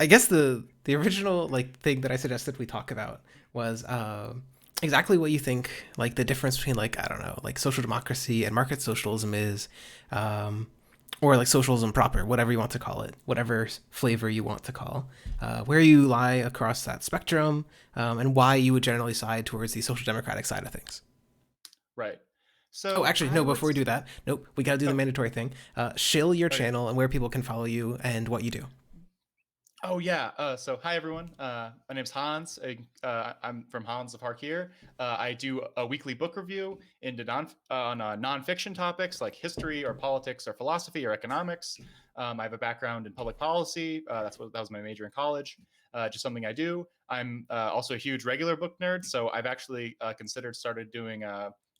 I guess the original like thing that I suggested we talk about was exactly what you think like the difference between like I don't know like social democracy and market socialism is, um, or like socialism proper, whatever you want to call it, whatever flavor you want to call, where you lie across that spectrum, and why you would generally side towards the social democratic side of things. Right. Oh, So actually, I no. would. Before we do that, nope. We gotta do the Oh, mandatory thing. Shill your okay. channel and where people can follow you and what you do. Oh yeah. So hi everyone. My name's Hans. I'm from Hans of Harkir. I do a weekly book review into on nonfiction topics like history or politics or philosophy or economics. I have a background in public policy. That was my major in college. Just something I do. I'm also a huge regular book nerd, so I've actually considered started doing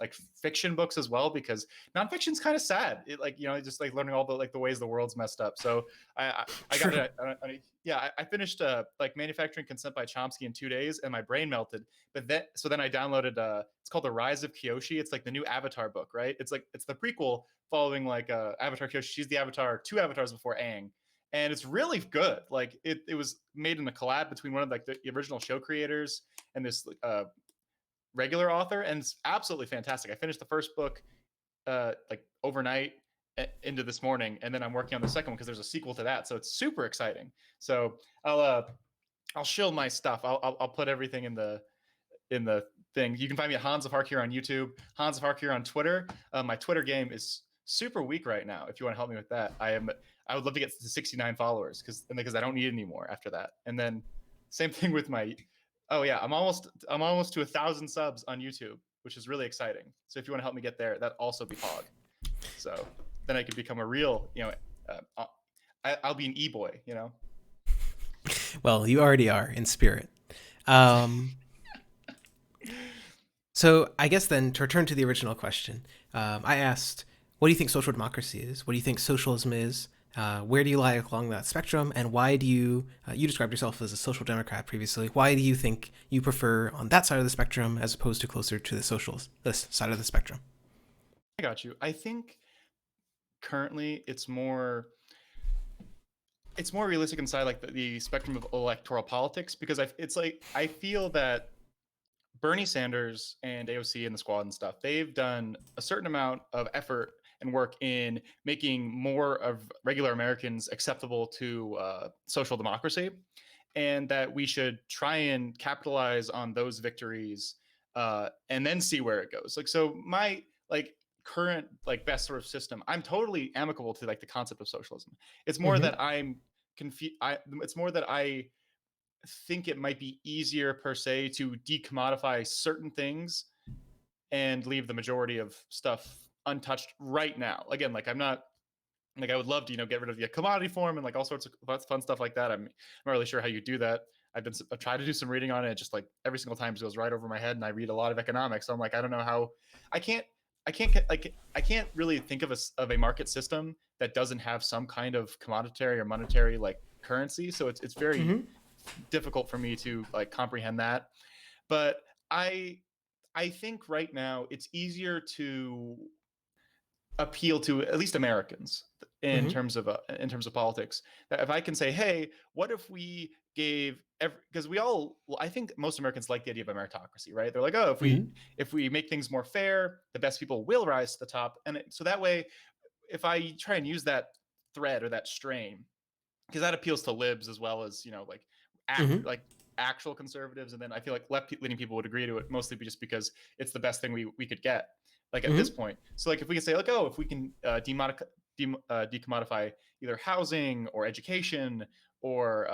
like fiction books as well because nonfiction's kind of sad. It like just like learning all the ways the world's messed up. So I got True. it. Yeah, I finished like Manufacturing Consent by Chomsky in 2 days, and my brain melted. But then I downloaded. It's called The Rise of Kyoshi. It's like the new Avatar book, right? It's the prequel following like Avatar Kyoshi. She's the Avatar, two avatars before Aang, and it's really good. Like it was made in a collab between one of like the original show creators and this regular author, and it's absolutely fantastic. I finished the first book like overnight into this morning, and then I'm working on the second one because there's a sequel to that, so it's super exciting. So I'll uh I'll shield my stuff. I'll put everything in the thing. You can find me at Hans of Hark here on YouTube, Hans of Hark here on Twitter. My Twitter game is super weak right now. If you want to help me with that, I would love to get to 69 followers because I don't need any more after that. And then same thing with my. Oh yeah, I'm almost to 1,000 subs on YouTube, which is really exciting. So if you want to help me get there, that also be Pog. So then I could become a real, I'll be an e-boy, Well, you already are in spirit. Um, so I guess then to return to the original question, I asked, what do you think social democracy is? What do you think socialism is? Where do you lie along that spectrum? And why do you, you described yourself as a social democrat previously. Why do you think you prefer on that side of the spectrum as opposed to closer to the socialist, this side of the spectrum? I got you. I think currently it's more realistic inside like the spectrum of electoral politics because it's like I feel that Bernie Sanders and AOC and the squad and stuff, they've done a certain amount of effort and work in making more of regular Americans acceptable to social democracy, and that we should try and capitalize on those victories and then see where it goes. Like, so my like current like best sort of system, I'm totally amicable to like the concept of socialism. It's more Mm-hmm. that I'm confused. It's more that I think it might be easier per se to decommodify certain things and leave the majority of stuff untouched right now. Again, like I'm not like I would love to get rid of the commodity form and like all sorts of fun stuff like that. I'm not really sure how you do that. I've tried to do some reading on it. Just like every single time it goes right over my head, and I read a lot of economics. So I'm like, I don't know how I can't I can't really think of a market system that doesn't have some kind of commoditary or monetary like currency. So it's very Mm-hmm. difficult for me to like comprehend that. But I I think right now it's easier to appeal to at least Americans Mm-hmm. in terms of politics. That if I can say, hey, what if we gave because we all well, I think most Americans like the idea of a meritocracy, right? They're like, oh, Mm-hmm. if we make things more fair, the best people will rise to the top, and so that way, if I try and use that thread or that strain, because that appeals to libs as well as like Mm-hmm. like actual conservatives, and then I feel like leaning people would agree to it mostly just because it's the best thing we could get like at this Mm-hmm. point. So like if we can say like, oh, if we can decommodify either housing or education or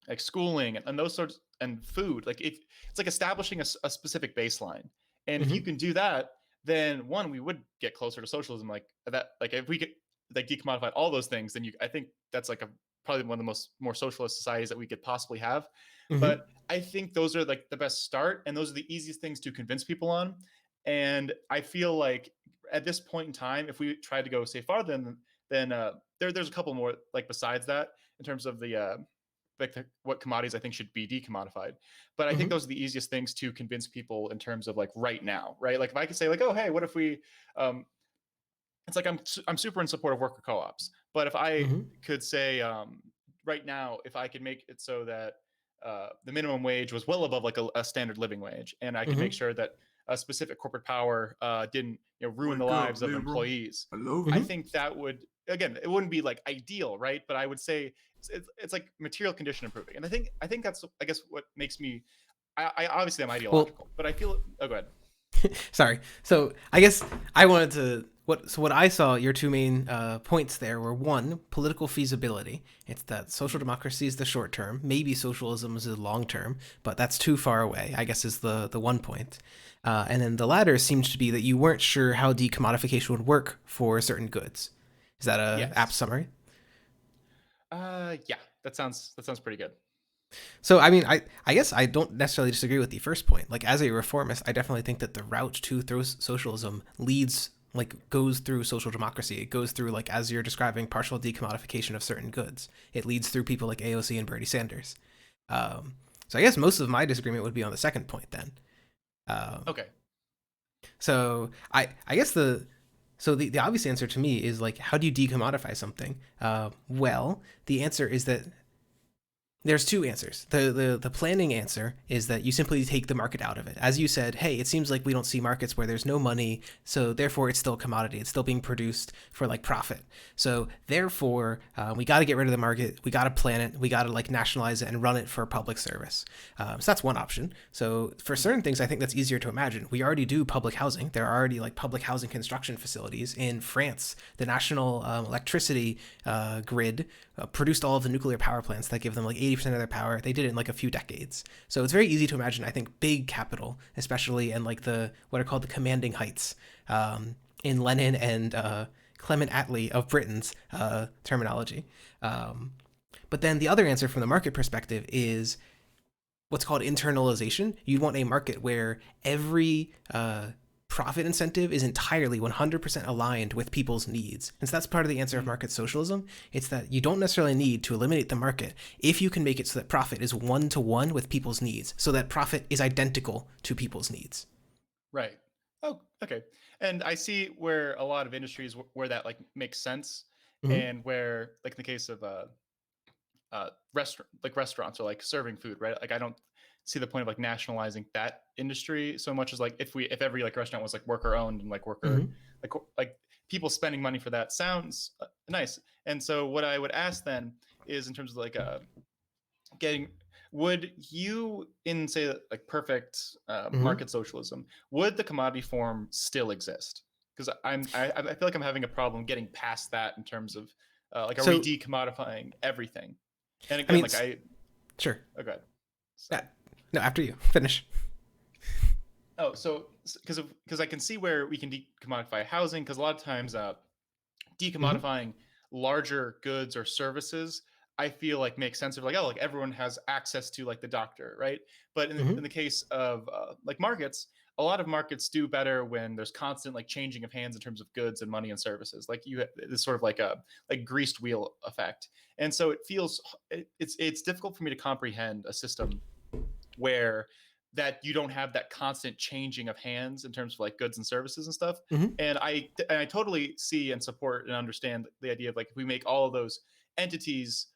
like schooling and those sorts and food, like if it's like establishing a specific baseline, and if you Mm-hmm. can do that, then one, we would get closer to socialism like that. Like if we could like decommodify all those things, then I think that's like a probably one of the more socialist societies that we could possibly have. Mm-hmm. But I think those are like the best start, and those are the easiest things to convince people on. And I feel like at this point in time, if we tried to go say farther then there's a couple more like besides that in terms of the like what commodities I think should be decommodified. But I think Mm-hmm. those are the easiest things to convince people in terms of like right now, right? Like if I could say like, oh, hey, what if we um, it's like I'm super in support of worker co-ops, but if I Mm-hmm. could say right now, if I could make it so that the minimum wage was well above like a standard living wage, and I could make Mm-hmm. sure that a specific corporate power didn't ruin the Wake up, lives of liberal. employees, I love I Mm-hmm. you. think that would, again, it wouldn't be like ideal, right? But I would say it's like material condition improving, and I think that's, I guess, what makes me. I obviously I'm Well, ideological, but I feel. Oh, go ahead. sorry. So I guess I wanted to what I saw your two main points there were one, political feasibility. It's that social democracy is the short term, maybe socialism is the long term, but that's too far away, I guess, is the one point. And then the latter seemed to be that you weren't sure how decommodification would work for certain goods. Is that a apt Yes. summary? Yeah, that sounds pretty good. So I mean, I guess I don't necessarily disagree with the first point. Like as a reformist, I definitely think that the route to through socialism leads goes through social democracy. It goes through, like as you're describing, partial decommodification of certain goods. It leads through people like AOC and Bernie Sanders. So I guess most of my disagreement would be on the second point then. Um, Okay. so I guess the obvious answer to me is like, how do you decommodify something? Well, the answer is that there's two answers. The planning answer is that you simply take the market out of it. As you said, hey, it seems like we don't see markets where there's no money, so therefore it's still a commodity. It's still being produced for like profit. So therefore, we got to get rid of the market. We got to plan it. We got to like nationalize it and run it for public service. So that's one option. So for certain things, I think that's easier to imagine. We already do public housing. There are already like public housing construction facilities in France. The national electricity grid produced all of the nuclear power plants that give them like 80% of their power. They did it in like a few decades. So it's very easy to imagine, I think, big capital, especially in like the what are called the commanding heights, in Lenin and Clement Attlee of Britain's terminology. But then the other answer from the market perspective is what's called internalization. You want a market where every profit incentive is entirely 100% aligned with people's needs. And so that's part of the answer of Mhm. market socialism. It's that you don't necessarily need to eliminate the market if you can make it so that profit is one to one with people's needs, so that profit is identical to people's needs. Right. Oh, okay. And I see where a lot of industries where that like makes sense, Mm-hmm. and where like in the case of restaurants or like serving food, right? Like I don't see the point of like nationalizing that industry so much as like if every like restaurant was like worker owned and like Mm-hmm. like people spending money for that sounds nice. And so what I would ask then is in terms of like getting, would you, in say like perfect Mm-hmm. market socialism, would the commodity form still exist? Because I feel like I'm having a problem getting past that in terms of like, are we So, decommodifying everything? And I again, mean, like sure. oh god, Uh, sorry. No, after you finish. Oh, so because I can see where we can decommodify housing, because a lot of times Mm-hmm. decommodifying larger goods or services, I feel like makes sense of like, oh, like everyone has access to like the doctor, right? But Mm-hmm. in the case of like markets, a lot of markets do better when there's constant like changing of hands in terms of goods and money and services. Like you, this sort of like a like greased wheel effect, and so it feels it's difficult for me to comprehend a system where that you don't have that constant changing of hands in terms of like goods and services and stuff. Mm-hmm. And I totally see and support and understand the idea of like, if we make all of those entities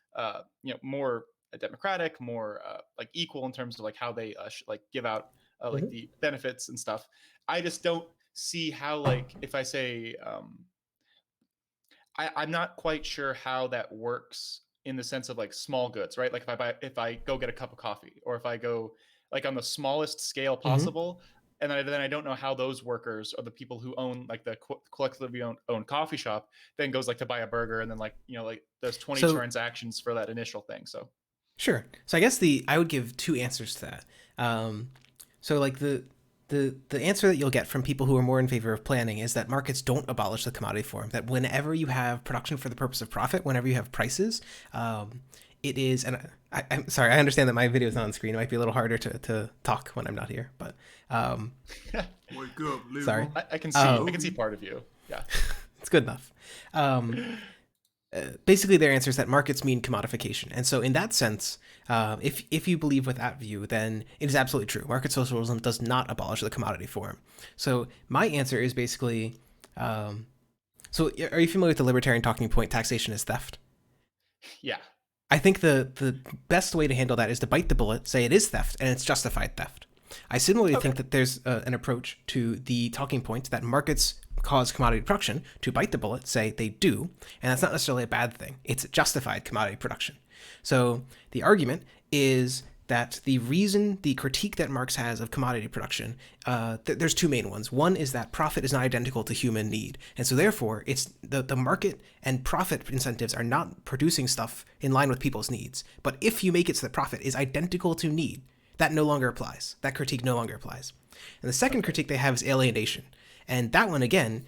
more democratic, more like equal in terms of like how they like give out like Mm-hmm. the benefits and stuff. I just don't see how, like, if I say I'm not quite sure how that works in the sense of like small goods, right? Like if I go get a cup of coffee, or if I go like on the smallest scale Mm-hmm. possible, and then I don't know how those workers or the people who own like the collectively owned coffee shop then goes like to buy a burger, and then like like there's 20 So transactions for that initial thing. So sure. So I guess the I would give two answers to that. So like the answer that you'll get from people who are more in favor of planning is that markets don't abolish the commodity form. That whenever you have production for the purpose of profit, whenever you have prices, it is. And I'm sorry, I understand that my video is not on screen. It might be a little harder to talk when I'm not here, but um, Wake up, sorry. liberal. I can I see Um, love you. part of you. Yeah. it's good enough. Um, Basically their answer is that markets mean commodification, and so in that sense, if you believe with that view, then it is absolutely true. Market socialism does not abolish the commodity form. So my answer is basically, so are you familiar with the libertarian talking point? Taxation is theft. Yeah. I think the best way to handle that is to bite the bullet, say it is theft, and it's justified theft. I similarly Okay. think that there's an approach to the talking point that markets cause commodity production, to bite the bullet, say they do, and that's not necessarily a bad thing. It's justified commodity production. So the argument is that the critique that Marx has of commodity production, there's two main ones. One is that profit is not identical to human need, and so therefore it's the market and profit incentives are not producing stuff in line with people's needs. But if you make it so that profit is identical to need, that no longer applies. That critique no longer applies. And the second Okay. critique they have is alienation. And that one, again,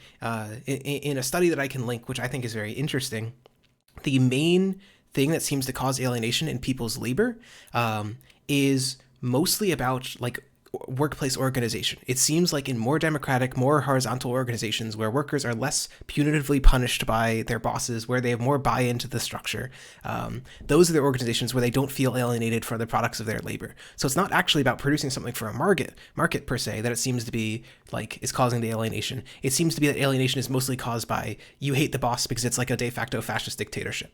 in a study that I can link, which I think is very interesting, the main thing that seems to cause alienation in people's labor is mostly about like workplace organization. It seems like in more democratic, more horizontal organizations where workers are less punitively punished by their bosses, where they have more buy-in to the structure, those are the organizations where they don't feel alienated for the products of their labor. So it's not actually about producing something for a market per se that it seems to be like is causing the alienation. It seems to be that alienation is mostly caused by you hate the boss because it's like a de facto fascist dictatorship.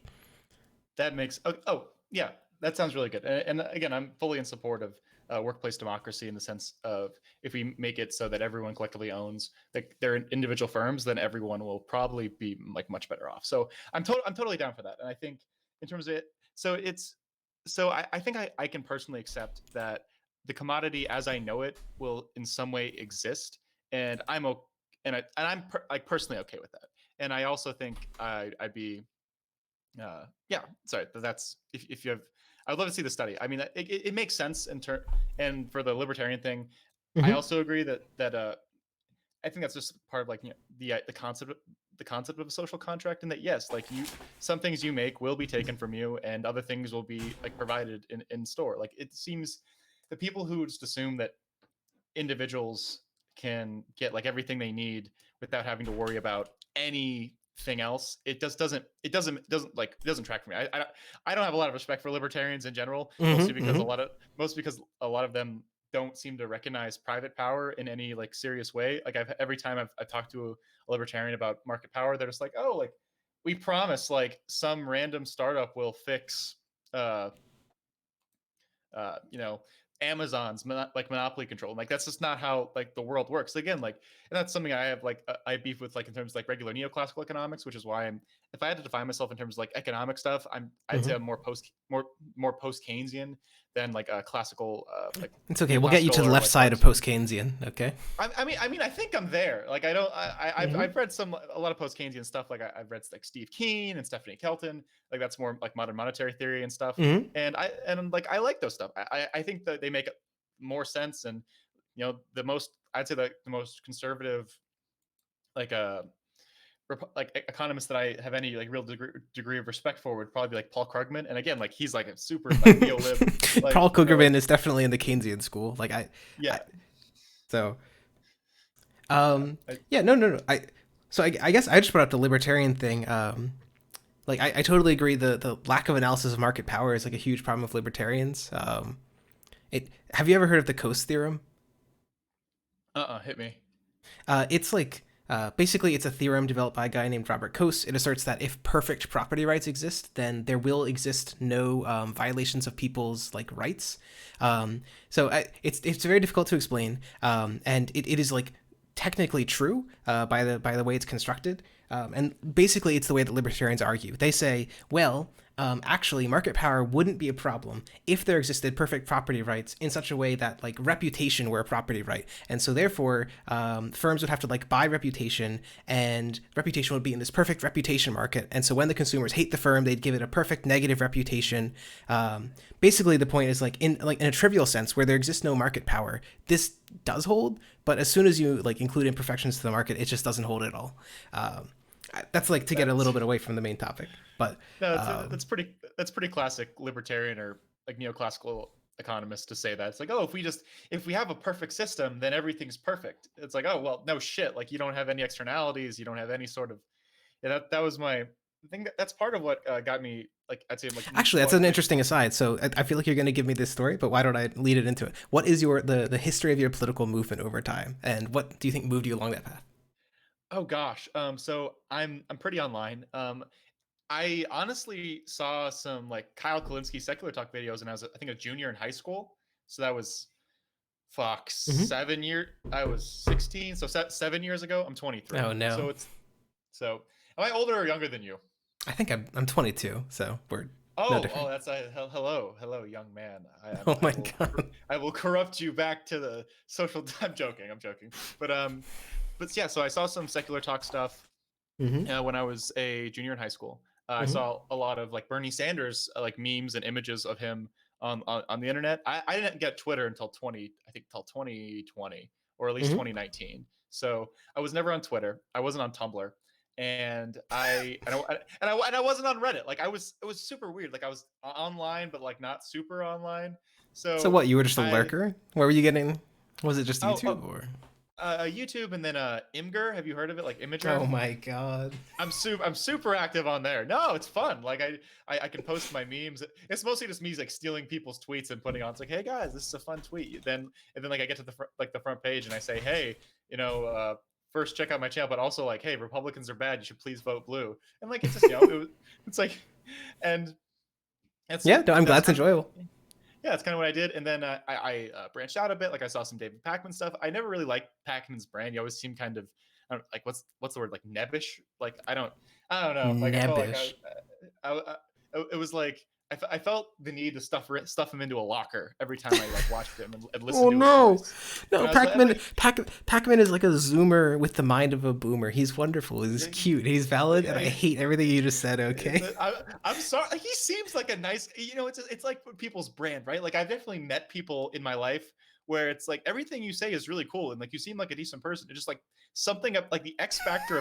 That makes oh yeah, that sounds really good. And again, I'm fully in support of workplace democracy in the sense of if we make it so that everyone collectively owns like their individual firms, then everyone will probably be like much better off. So I'm totally down for that. And I think in terms of it, so it's so I think I can personally accept that the commodity as I know it will in some way exist, and like personally okay with that. And I also think I'd be yeah, sorry. That's if you have, I would love to see the study. I mean, it makes sense in turn. And for the libertarian thing, I Mm-hmm. also agree that I think that's just part of like the concept of a social contract, and that yes, like you some things you make will be taken from you, and other things will be like provided in store. Like it seems the people who just assume that individuals can get like everything they need without having to worry about anything else. It doesn't track for me. I don't have a lot of respect for libertarians in general, Mm-hmm. Mm-hmm. mostly because a lot of them don't seem to recognize private power in any like serious way. Like every time I've talked to a libertarian about market power, they're just like, oh, like we promise like some random startup will fix uh you know, Amazon's like monopoly control. Like that's just not how like the world works. Again, like, and that's something I have like I beef with like in terms of like regular neoclassical economics, which is why I'm if I had to define myself in terms of like economic stuff, I'd say Mm-hmm. I'm more post Keynesian than like a classical like It's okay. We'll get you neoclassical to the or left like side of Marxian. post Keynesian. Okay. I think I'm there. Like I don't. Mm-hmm. I've read a lot of post Keynesian stuff. Like I've read like Steve Keen and Stephanie Kelton. Like that's more like modern monetary theory and stuff. Mm-hmm. And like I like those stuff. I think that they make more sense. And you know I'd say the most conservative like like economist that I have any like real degree of respect for would probably be like Paul Krugman. And again, like he's like a super like neo lib, like Paul like Kugerman is definitely in the Keynesian school. I yeah. so I, yeah, no. I guess I just brought up the libertarian thing. Like I totally agree. The lack of analysis of market power is like a huge problem with libertarians. It have you ever heard of the Coase theorem? hit me. It's like basically it's a theorem developed by a guy named Robert Coase. It asserts that if perfect property rights exist, then there will exist no violations of people's like rights. It's very difficult to explain, and it is like technically true by the way it's constructed. And basically, it's the way that libertarians argue. They say, well, actually, market power wouldn't be a problem if there existed perfect property rights in such a way that like reputation were a property right, and so therefore firms would have to like buy reputation, and reputation would be in this perfect reputation market. And so when the consumers hate the firm, they'd give it a perfect negative reputation. Basically, the point is like in a trivial sense, where there exists no market power, this does hold, but as soon as you like include imperfections to the market, it just doesn't hold at all. That's like to get a That's little bit away from the main topic, but No, um, that's pretty classic libertarian or like neoclassical economists to say that. It's like, oh, if we have a perfect system, then everything's perfect. It's like, oh well, no shit. Like you don't have any externalities, you don't have any sort of yeah, that was my I think that's part of what got me like I'd say like actually, that's going an like interesting aside. So I feel like you're going to give me this story, but why don't I lead it into it? What is your the history of your political movement over time, and what do you think moved you along that path? oh gosh. So I'm pretty online. I honestly saw some like Kyle Kalinske secular talk videos, and I think a junior in high school. So that was fuck Hmm. 7 years. I was 16, so 7 years ago. I'm 23. Oh no. So it's so. Am I older or younger than you? I think I'm 22, so we're no Oh, different. that's a hello, young man. Oh my god. I will corrupt you back to the social. I'm joking. I'm joking. But yeah. So I saw some secular talk stuff Hmm. when I was a junior in high school. I Hmm. saw a lot of like Bernie Sanders like memes and images of him on the internet. I didn't get Twitter until 2020 or at least Hmm. 2019. So I was never on Twitter. I wasn't on Tumblr, and I wasn't on Reddit. Like it was super weird. Like I was online, but like not super online. So So what? You were just a I lurker? Where were you getting? Was it just oh, YouTube or? YouTube, and then Imgur. Have you heard of it? Like Imager? Oh my god. I'm super active on there. No, it's fun. Like I can post my memes. It's mostly just me like stealing people's tweets and putting on. It's like, hey guys, this is a fun tweet. And then like I get to the front page and I say, hey, first check out my channel, but also like, hey, Republicans are bad. You should please vote blue. And like it's just it's like, and it's Yeah, no, I'm glad that's it's kind of enjoyable. yeah, that's kind of what I did. And then I branched out a bit. Like I saw some David Pakman stuff. I never really liked Pakman's brand. He always seemed kind of, I don't, like what's the word, like nebbish. Like I don't know. Like I felt like Nebbish. it was like I felt the need to stuff him into a locker every time I like watched him and listened Oh to his no, voice. no! And I was like, I'm like, Pac-Man is like a Zoomer with the mind of a Boomer. He's wonderful. He's yeah, cute. He's valid, and I hate everything you just said. Okay. I'm sorry. He seems like a nice, it's like people's brand, right? Like I've definitely met people in my life where it's like everything you say is really cool and like you seem like a decent person. It's just like something of like the X factor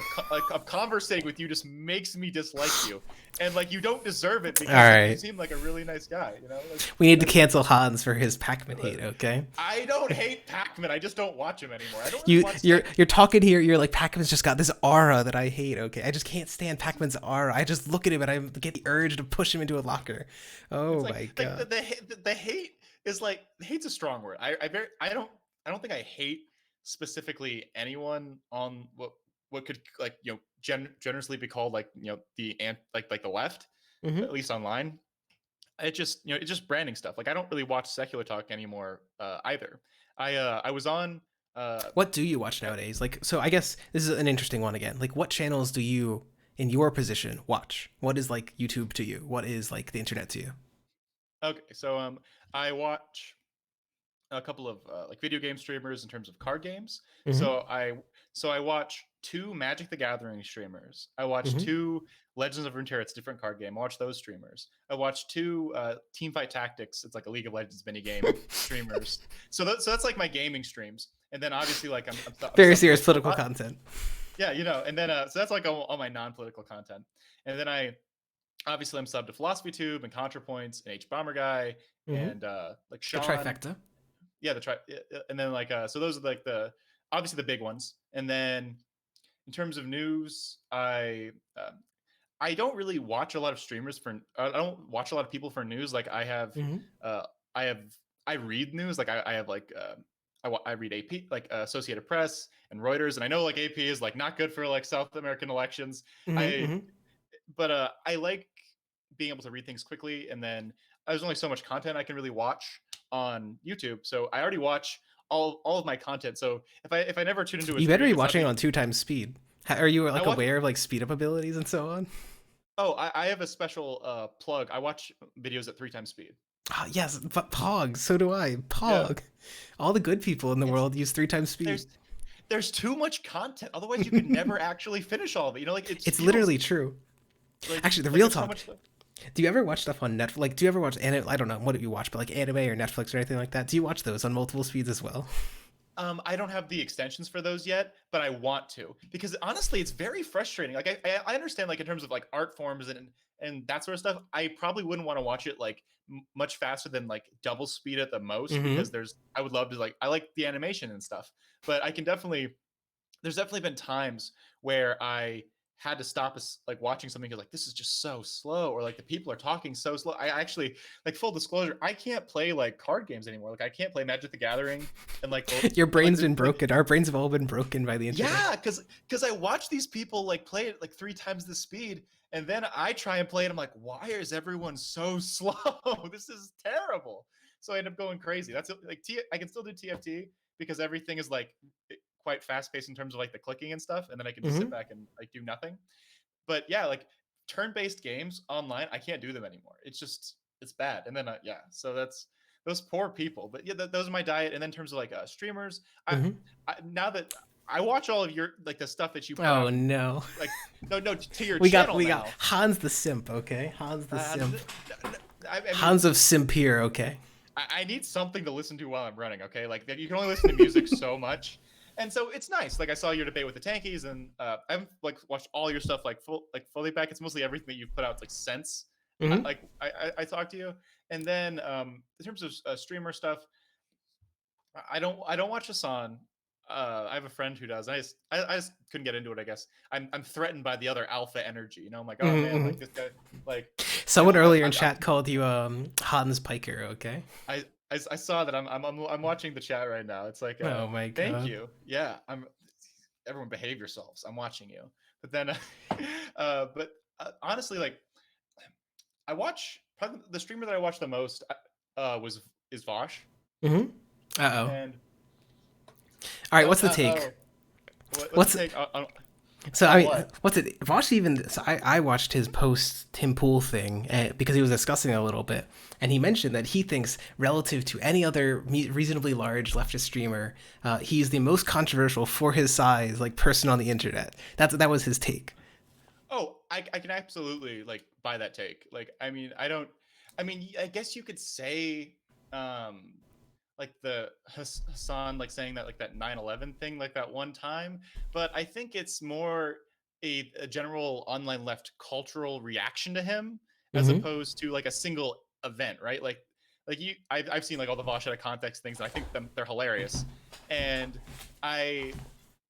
of conversating with you just makes me dislike you, and like you don't deserve it All because like you right. seem like a really nice guy. Like We need to that's cancel Hans for his Pac-Man hate. Okay. I don't hate Pac-Man. I just don't watch him anymore. I don't really You watch you're you're talking here. You're like Pac-Man's just got this aura that I hate. Okay. I just can't stand Pac-Man's aura. I just look at him and I get the urge to push him into a locker. It's Oh like my like god. the hate is like hate's a strong word. I don't think I hate specifically anyone on what could like generously be called like the like the left, Hmm. at least online. It just it's just branding stuff. Like I don't really watch secular talk anymore either. I was on uh What do you watch nowadays? Like, so I guess this is an interesting one again. Like, what channels do you, in your position, watch? What is like YouTube to you? What is like the internet to you? okay, so I watch a couple of like video game streamers in terms of card games. Hmm. So I watch two Magic the Gathering streamers. I watch Hmm. two Legends of Runeterra. It's a different card game. I watch those streamers. I watch two Teamfight Tactics. It's like a League of Legends mini game streamers. So that's like my gaming streams. And then obviously like I'm Very subbed to serious like a political lot. content. Yeah, and then so that's like all my non-political content. And then I obviously I'm subbed to Philosophy Tube and ContraPoints and H Bomber Guy Hmm. and like The Sean. trifecta. Yeah, and then like so those are like the obviously the big ones. And then in terms of news, I don't really watch a lot of streamers for I don't watch a lot of people for news. Like Hmm. uh I have I read news. Like I have like I read AP, like Associated Press and Reuters, and I know like AP is like not good for like South American elections. Hmm. I Hmm. but I like being able to read things quickly, and then there's only so much content I can really watch on YouTube. So I already watch all of my content. So if I never tune into a You better stream, be it's not watching be on 2 times speed. Are you I like watch. aware of like speed up abilities and so on? Oh, I have a special plug. I watch videos at 3 times speed. Ah, yes, but Pog. So do I. Yeah, Pog. All the good people in the it's world use 3 times speed. there's too much content. Otherwise, you could never actually finish all of it. Like it It's feels literally true. Actually, the like real there's so talk. much stuff. Do you ever watch stuff on Netflix? Like, do you ever watch anime? I don't know what do you watch, but like anime or Netflix or anything like that. Do you watch those on multiple speeds as well? I don't have the extensions for those yet, but I want to because honestly, it's very frustrating. Like I understand like in terms of like art forms and that sort of stuff. I probably wouldn't want to watch it like much faster than like double speed at the most Mm-hmm. because I would love to like I like the animation and stuff, but I can definitely there's definitely been times where I had to stop like watching something because like this is just so slow or like the people are talking so slow. I actually like full disclosure, I can't play like card games anymore. Like I can't play Magic the Gathering and like Your like brain's been broken. Our brains have all been broken by the internet. yeah, because I watch these people like play it like 3 times the speed And then I try and play it. I'm like, why is everyone so slow? This is terrible. So I end up going crazy. That's like I can still do TFT because everything is like quite fast paced in terms of like the clicking and stuff, and then I can just sit Hmm. back and like do nothing. But yeah, like turn based games online, I can't do them anymore. It's just it's bad. And then yeah, so that's those poor people. But yeah, those are my diet. And then in terms of like streamers, Hmm. now that I watch all of your like the stuff that you put Oh out, no. like no to your We got channel we got now. Hans the simp, okay? Hans the simp. I mean, Hans of Simpier, okay? I need something to listen to while I'm running. Okay, like you can only listen to music so much, and so it's nice. Like I saw your debate with the Tankies, and I haven't like watched all your stuff like fully back. It's mostly everything that you've put out like since Hmm. I talked to you, and then in terms of streamer stuff, I don't watch Hasan. I have a friend who does. I just couldn't get into it. I guess I'm threatened by the other alpha energy. You know, I'm like, oh man, Hmm. like this guy, like Someone earlier in chat called you Hans Piker, okay? I, I saw that. I'm watching the chat right now. It's like, Oh my thank god. you. Yeah, I'm. Everyone behave yourselves. I'm watching you. But then, but honestly, like I watch probably the streamer that I watch the most was is Vosh, Hmm. Uh-oh. and All right, no, what's the take? oh, what's the What's take So I on mean, what? what's it? Vosh even. So I watched his post Tim Pool thing because he was discussing it a little bit, and he mentioned that he thinks relative to any other reasonably large leftist streamer, he's the most controversial for his size, like person on the internet. That was his take. Oh, I can absolutely like buy that take. Like, I mean, I don't. I mean, I guess you could say, um, like the Hassan like saying that like that 9/11 thing like that one time, but I think it's more a general online left cultural reaction to him as Mm-hmm. opposed to like a single event, right? Like I've seen like all the Vosh out of context things, and I think they're hilarious, and I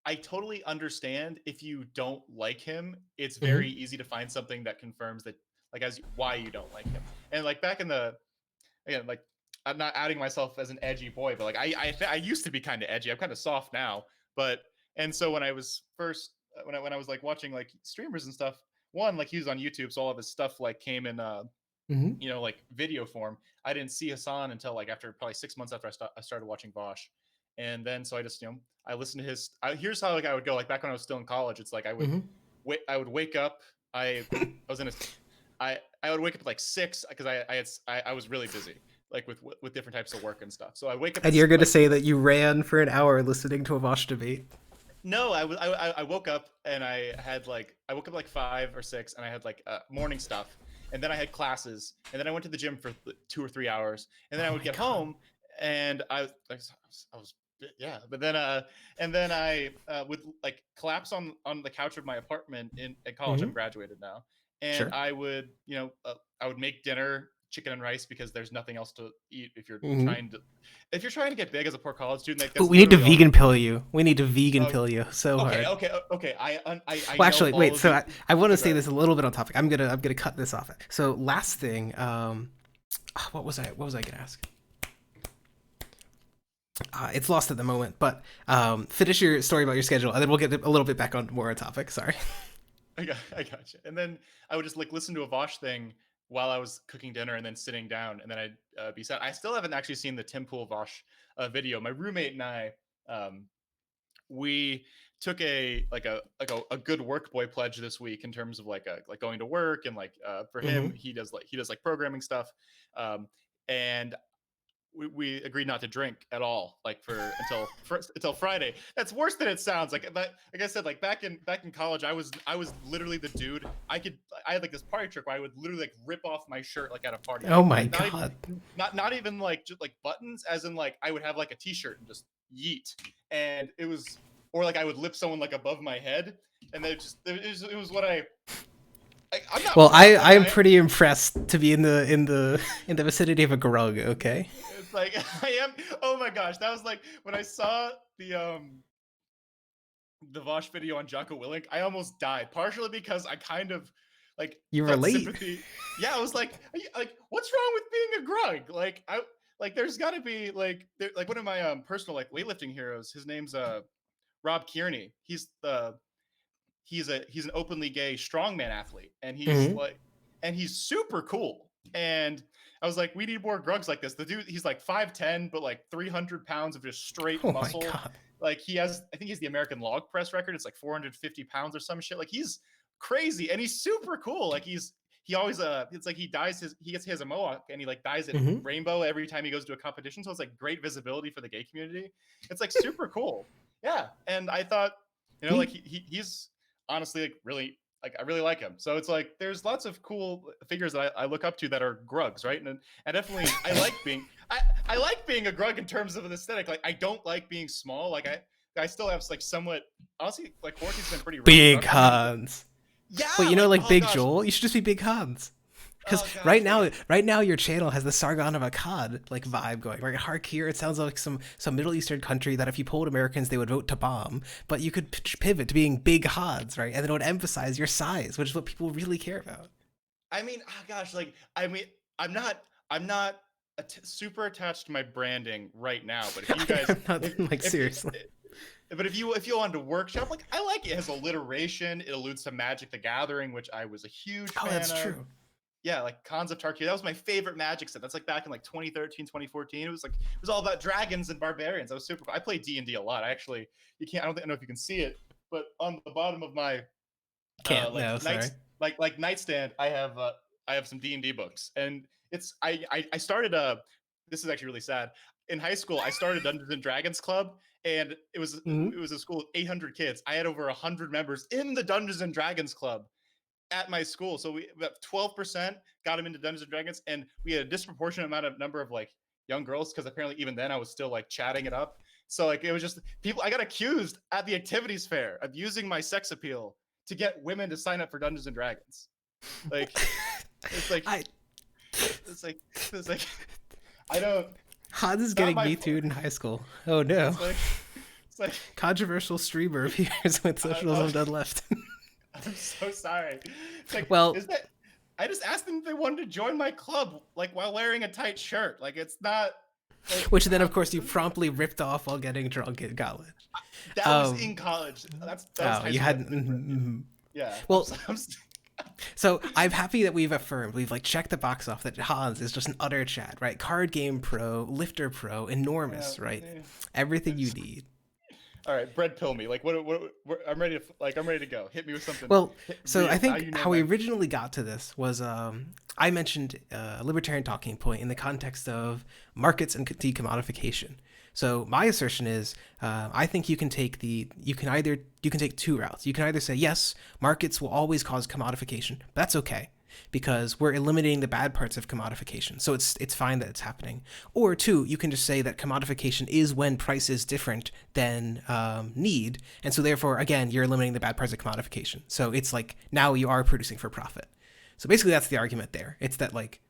I totally understand if you don't like him, it's very Mm-hmm. easy to find something that confirms that like as why you don't like him. And like back in the again, like I'm not outing myself as an edgy boy, but like I used to be kind of edgy. I'm kind of soft now, but and so when I was first when I was like watching like streamers and stuff, one like he was on YouTube, so all of his stuff like came in Mm-hmm. you know like video form. I didn't see Hassan until like after probably 6 months after I started watching Vosh, and then so I just you know I listened to his. Here's how like I would go like back when I was still in college. It's like Mm-hmm. I would wake up. I was in a I would wake up at like 6 because I was really busy like with different types of work and stuff. So I wake up And at you're going to like say that you ran for an hour listening to a Vosh debate? no, I woke up and I had like I woke up like 5 or 6 and I had like morning stuff and then I had classes and then I went to the gym for 2 or 3 hours and then I Oh would my get god. home and I was yeah but then and then I would like collapse on the couch of my apartment in at college. Mm-hmm. I'm graduated now, and Sure. I would you know I would make dinner chicken and rice because there's nothing else to eat Mm-hmm. if you're trying to get big as a poor college student. Like Ooh, that's we need to literally all vegan pill you. We need to vegan uh, pill you so okay, hard. okay, okay. I Well, know actually, all wait. of So the. I want to Okay, go say ahead. this a little bit on topic. I'm gonna cut this off. So last thing, what was I gonna ask? It's lost at the moment. But finish your story about your schedule, and then we'll get a little bit back on more on topic. Sorry. I got you. And then I would just like listen to a Vosh thing while I was cooking dinner, and then sitting down, and then I'd be set. I still haven't actually seen the Tim Pool Vosh video. My roommate and I, um, we took a good work boy pledge this week in terms of like going to work and like for him Mm-hmm. he does like programming stuff, and we agreed not to drink at all like until Friday. That's worse than it sounds. Like I said, like back in college, I was literally the dude. I had like this party trick where I would literally like rip off my shirt like at a party, Oh my like god. not even like just like buttons, as in like I would have like a t-shirt and just yeet, and it was or like I would lift someone like above my head, and they just it was what I'm not Well, proud. I'm pretty impressed to be in the vicinity of a grug. Okay. It's like I am. Oh my gosh, that was like when I saw the Vosh video on Jocko Willink, I almost died. Partially because I kind of like You felt relate. sympathy. Yeah, I was like, what's wrong with being a grug? There's got to be like one of my personal like weightlifting heroes. His name's Rob Kearney. he's an openly gay strongman athlete, and Hmm. he's super cool. And I was like, we need more Grugs like this. The dude, he's like 5'10", but like 300 pounds of just straight Oh my muscle. God. Like I think he's the American log press record. It's like 450 pounds or some shit. Like he's crazy, and he's super cool. Like he always it's like he gets his a mohawk, and he like dyes it Hmm. rainbow every time he goes to a competition. So it's like great visibility for the gay community. It's like super cool. Yeah, and I thought, like Neat. he's honestly like really, like I really like him. So it's like there's lots of cool figures that I look up to that are Grugs, right? And definitely I like being a Grug in terms of an aesthetic. Like I don't like being small. Like I still have like somewhat, honestly, like quarantine's been pretty rough. Big I'm having, Hans. Wait, yeah, you know, like like oh Big gosh, Joel? You should just be Big Hans. Because oh gosh, like right now, your channel has the Sargon of Akkad like vibe going. Right, Harkir, it sounds like some Middle Eastern country that if you polled Americans, they would vote to bomb. But you could pivot to being Big Hans, right? And then it would emphasize your size, which is what people really care about. I mean, oh gosh, like I mean, I'm not super attached to my branding right now. But if you guys, I'm not like if seriously. but if you wanted to workshop, like I like it. It has alliteration. It alludes to Magic the Gathering, which I was a huge Oh, fan that's of. true. Yeah, like Khans of Tarkir. That was my favorite Magic set. That's like back in like 2013, 2014. It was all about dragons and barbarians. That was super cool. I play D&D a lot. I actually I don't know if you can see it, but on the bottom of my Can't. like No, sorry. nightstand, I have some D&D books. And it's I started this is actually really sad. In high school, I started Dungeons and Dragons Club, and Hmm. it was a school of 800 kids. I had over 100 members in the Dungeons and Dragons Club at my school. So we about 12% got them into Dungeons and Dragons, and we had a disproportionate amount of number of like young girls, because apparently even then I was still like chatting it up. So like it was just people. I got accused at the activities fair of using my sex appeal to get women to sign up for Dungeons and Dragons. Like it's like I it's like it's like I don't. Hans is It's not getting my. me too in high school. Oh no. It's like it's like Controversial streamer appears with socialism done left. I'm so sorry. It's like Well, is that I just asked them if they wanted to join my club, like while wearing a tight shirt. Like it's not like which then of course you promptly ripped off while getting drunk in college. that was Um, in college. That was oh, high you school. That's hadn't. different. Mhm. Yeah. Well, I'm so I'm happy that we've like checked the box off that Hans is just an utter Chad, right? Card game pro, lifter pro, yeah, enormous, right? yeah. Everything you It's, need. all right, bread pill me. Like what I'm ready to go. Hit me with something Well, so I real. think You know how we my originally got to this was I mentioned a libertarian talking point in the context of markets and decommodification. So my assertion is, I think you can take two routes. You can either say yes, markets will always cause commodification. But that's okay because we're eliminating the bad parts of commodification. So it's fine that it's happening. Or two, you can just say that commodification is when price is different than need, and so therefore again you're eliminating the bad parts of commodification. So it's like now you are producing for profit. So basically that's the argument there. It's that like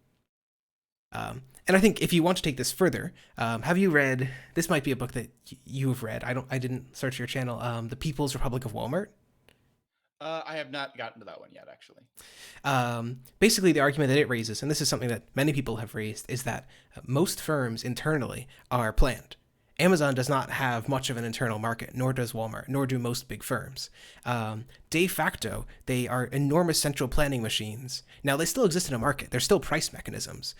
and I think if you want to take this further, have you read? This might be a book that you've read. I didn't search your channel. The People's Republic of Walmart. I have not gotten to that one yet, actually. Basically, the argument that it raises, and this is something that many people have raised, is that most firms internally are planned. Amazon does not have much of an internal market, nor does Walmart, nor do most big firms. De facto, they are enormous central planning machines. Now, they still exist in a market. They're still price mechanisms.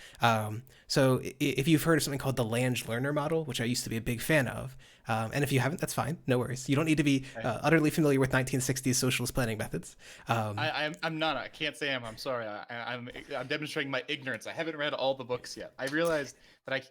So, if you've heard of something called the Lange Lerner model, which I used to be a big fan of, and if you haven't, that's fine. No worries. You don't need to be utterly familiar with 1960s socialist planning methods. I'm not. I can't say I'm sorry. I'm demonstrating my ignorance. I haven't read all the books yet. I realized that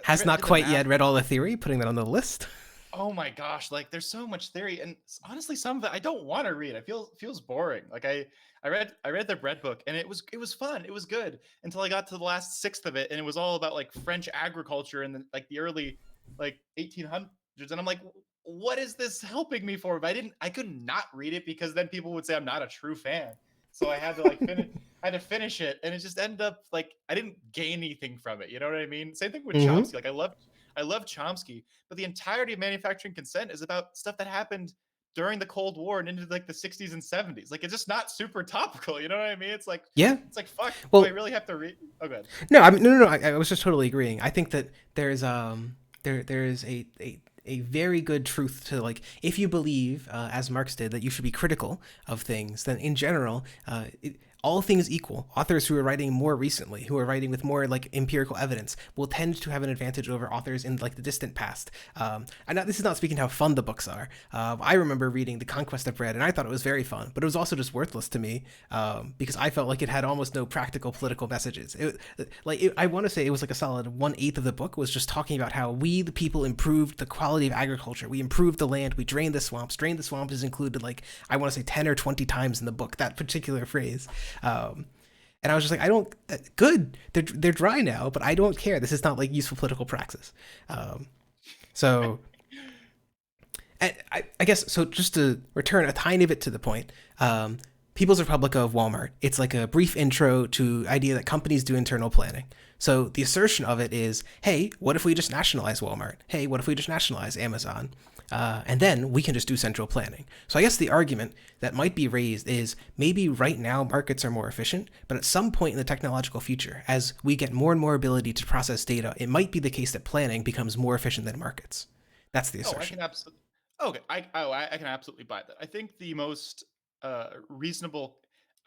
Has not did the quite math. yet read all the theory, putting that on the list. Oh my gosh, like there's so much theory, and honestly, some of it I don't want to read. I feels boring. Like I read the bread book, and it was fun. It was good until I got to the last sixth of it, and it was all about like French agriculture and like the early like 1800s, and I'm like, what is this helping me for? But I could not read it because then people would say I'm not a true fan. So I had to like finish. I had to finish it, and it just ended up like I didn't gain anything from it. You know what I mean? Same thing with Mm-hmm. Chomsky. Like I love Chomsky, but the entirety of manufacturing consent is about stuff that happened during the Cold War and into like the 60s and 70s. Like it's just not super topical. You know what I mean? Yeah. It's like fuck. Do I Well, really have to read? Oh, good. no, I mean, no. I was just totally agreeing. I think that there's there is a a very good truth to like if you believe, as Marx did, that you should be critical of things, then in general, all things equal, authors who are writing more recently, who are writing with more like empirical evidence, will tend to have an advantage over authors in like the distant past. I know this is not speaking to how fun the books are. I remember reading The Conquest of Bread, and I thought it was very fun, but it was also just worthless to me because I felt like it had almost no practical political messages. I want to say it was like a solid 1/8 of the book was just talking about how we, the people, improved the quality of agriculture. We improved the land. We drained the swamps. Drained the swamps is included like I want to say 10 or 20 times in the book. That particular phrase. And I was just like, I don't. Good. They're dry now, but I don't care. This is not like useful political praxis. So I guess so. Just to return a tiny bit to the point, People's Republic of Walmart. It's like a brief intro to idea that companies do internal planning. So the assertion of it is, hey, what if we just nationalize Walmart? Hey, what if we just nationalize Amazon? And then we can just do central planning. So I guess the argument that might be raised is maybe right now markets are more efficient, but at some point in the technological future, as we get more and more ability to process data, it might be the case that planning becomes more efficient than markets. That's the Oh, I assertion. can absolutely. Okay, I can absolutely buy that. I think the most reasonable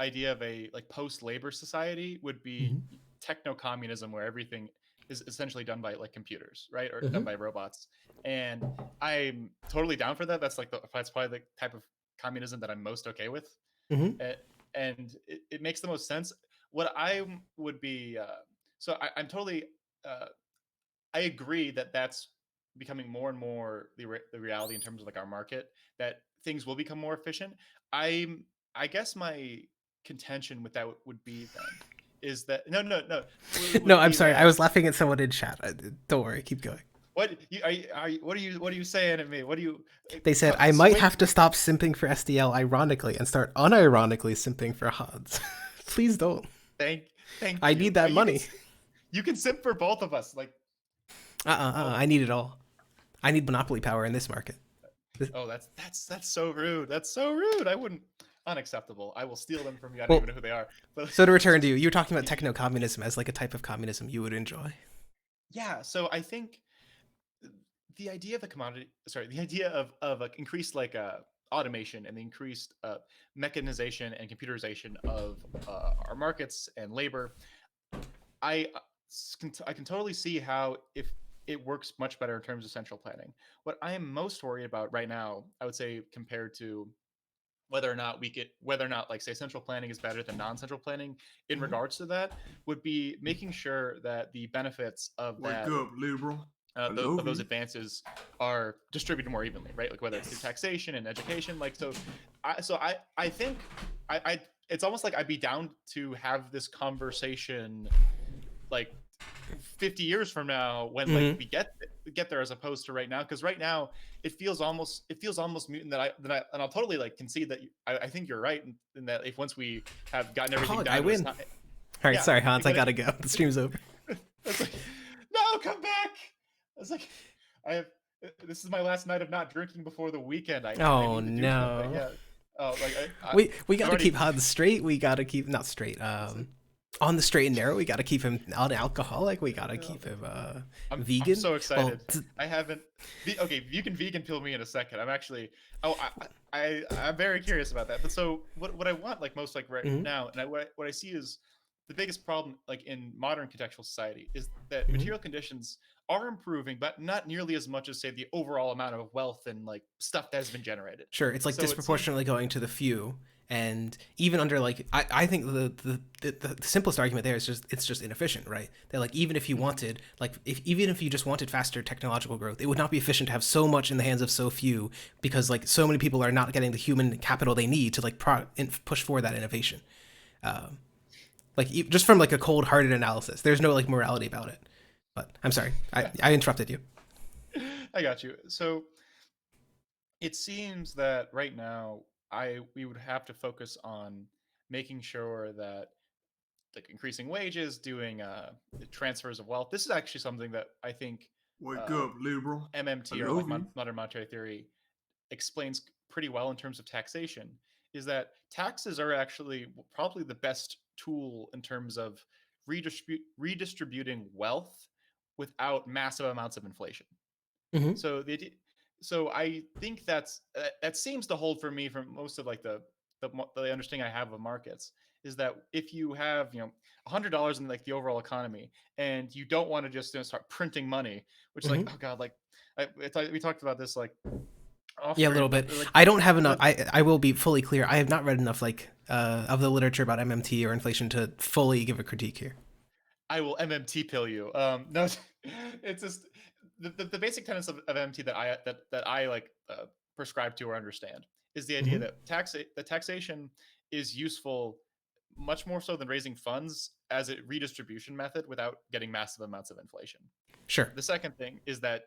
idea of a like post-labor society would be Mm-hmm. techno-communism, where everything is essentially done by like computers, right, or done Mm-hmm. by robots. And I'm totally down for that. That's probably the type of communism that I'm most okay with, Mm-hmm. uh, and it makes the most sense. What I would be so I'm totally uh, I agree that that's becoming more and more the reality in terms of like our market, that things will become more efficient. I'm I guess my contention with that would be then is that no No, would I'm be sorry. I that was laughing at someone in chat. Don't worry. Keep going. what are you saying at me? What do you They said I might swing? have to stop simping for SDL ironically and start unironically simping for Hans. Please don't. Thank thank I you. need that You money. you can simp for both of us. Like oh I need it all. I need monopoly power in this market. oh that's so rude. That's so rude. I wouldn't unacceptable. I will steal them from you. I don't even Well, know who they are. But so to return to you, you were talking about techno communism as like a type of communism you would enjoy. yeah, so I think the idea of the commodity, sorry, the idea of like increased like automation and the increased mechanization and computerization of our markets and labor, I I can totally see how if it works much better in terms of central planning. What I am most worried about right now, I would say, compared to whether or not like say central planning is better than non-central planning in Mm-hmm. regards to that, would be making sure that the benefits of Wake that up, liberal. I of love those you. advances are distributed more evenly, right? Like whether it's through taxation and education. Like I think I it's almost like I'd be down to have this conversation like 50 years from now when like Mm-hmm. we get there, as opposed to right now, because right now it feels almost mutant that I and I'll totally like concede that I think you're right in that if once we have gotten everything Hog, I down to a win. All right, yeah sorry, we Hans. I get it. gotta go. The stream's over. It's like, no, come back. It's like, I have. This is my last night of not drinking before the weekend. I Oh need to do something. no. Yeah. Oh, like We I've got to already. keep Hans straight. We got to keep not straight. It's like, On the straight and narrow. We got to keep him non-alcoholic. We got to yeah. keep him I'm vegan. so Well, excited. I haven't. Okay, you can vegan pill me in a second. I'm actually. Oh, I'm very curious about that. But so what I want like most like right mhm, now, and what I see is the biggest problem like in modern contextual society is that mhm. material conditions are improving, but not nearly as much as say the overall amount of wealth and like stuff that has been generated. Sure, it's like So it seems disproportionately going to the few, and even under like I think the simplest argument there is just it's just inefficient, right? That like even if you Mhm. wanted like if even if you just wanted faster technological growth, it would not be efficient to have so much in the hands of so few because like so many people are not getting the human capital they need to like push forward that innovation. Um, like just from like a cold-hearted analysis, there's no like morality about it. But I'm sorry, yeah, I interrupted you. I got you. So it seems that right now I we would have to focus on making sure that like increasing wages, doing transfers of wealth. This is actually something that I think Wake uh, up, liberal. I MMT, or like love you. modern monetary theory, explains pretty well in terms of taxation. Is that taxes are actually probably the best tool in terms of redistributing wealth without massive amounts of inflation. Mm-hmm. So so I think that seems to hold for me from most of like the understanding I have of markets is that if you have $100 in like the overall economy and you don't want to just start printing money, which is like, Hmm. oh god, like we talked about this like off Yeah, a screen, little but bit. like I don't have enough. the I will be fully clear. I have not read enough of the literature about MMT or inflation to fully give a critique here. I will MMT pill you. No, it's just the basic tenets of MMT that I like prescribe to or understand is the idea Hmm. that the taxation is useful much more so than raising funds as a redistribution method without getting massive amounts of inflation. Sure. The second thing is that